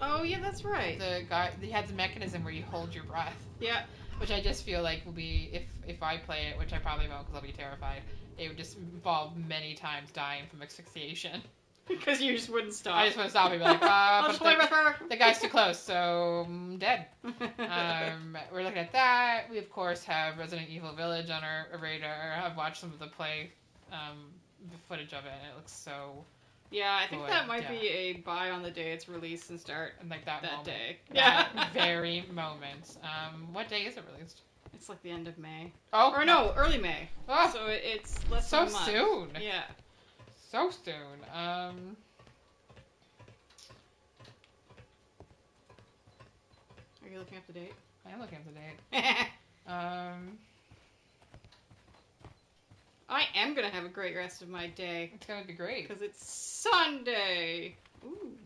Oh, yeah, that's right. The guy, he has a mechanism where you hold your breath. Yeah. Which I just feel like will be, if I play it, which I probably won't because I'll be terrified, it would just involve many times dying from asphyxiation. Because you just wouldn't stop. I just want to stop and be like, the guy's too close, so I'm dead. We're looking at that. We, of course, have Resident Evil Village on our radar. I've watched some of the play footage of it, and it looks so... Yeah, I think that might be a buy on the day it's released and start and like that moment, day. That very moment. What day is it released? It's like the end of May. Oh. Or no, early May. Oh. So it's less than a month. So soon. Yeah. So soon. Are you looking up the date? I am looking up the date. I am going to have a great rest of my day. It's going to be great. Because it's Sunday. Ooh.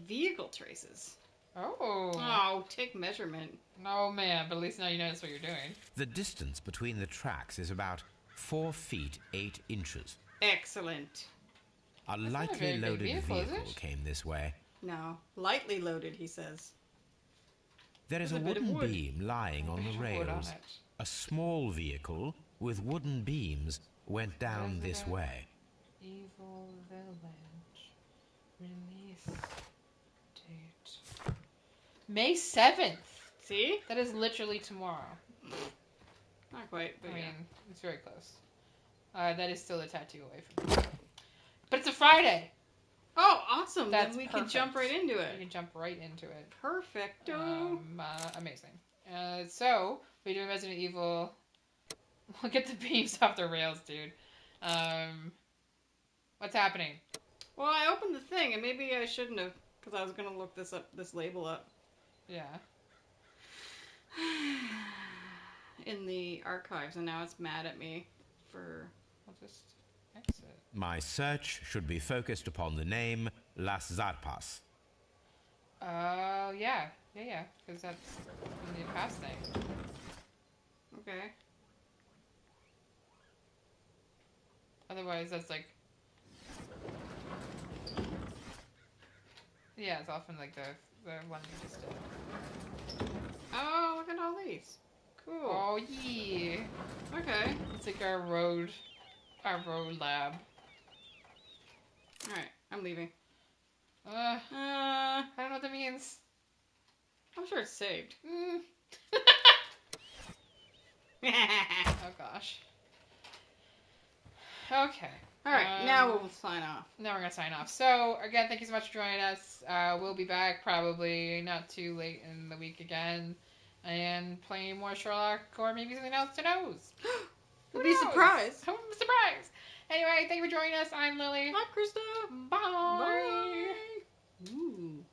Vehicle traces. Oh. Oh, take measurement. No, man, but at least now you notice what you're doing. The distance between the tracks is about 4 feet 8 inches. Excellent. A lightly loaded vehicle came this way. No. Lightly loaded, he says. There is a wooden beam lying on the rails. A small vehicle with wooden beams went down this way. Evil Village. Release date. May 7th. See? That is literally tomorrow. Not quite, but I mean, it's very close. That is still a tattoo away from me. But it's a Friday! Oh, awesome! That's then we perfect. can jump right into it. We can jump right into it. Perfecto! Amazing. So, we're doing Resident Evil. We'll get the beams off the rails, dude. What's happening? Well, I opened the thing, and maybe I shouldn't have, because I was going to look this label up. Yeah. In the archives, and now it's mad at me for... I'll just exit. My search should be focused upon the name Las Zarpas. Yeah, because that's in the past thing. Okay. Otherwise, that's like... Yeah, it's often like the one we just did. Oh, look at all these. Cool. Oh, yeah. Okay. It's like our road lab. Alright, I'm leaving. I don't know what that means. I'm sure it's saved. Oh, gosh. Okay. Alright, now we'll sign off. Now we're going to sign off. So, again, thank you so much for joining us. We'll be back probably not too late in the week again. And playing more Sherlock or maybe something else. Who knows? We'll be surprised. I'm surprised. Anyway, thank you for joining us. I'm Lily. Hi, Krista. Bye. Bye. Ooh.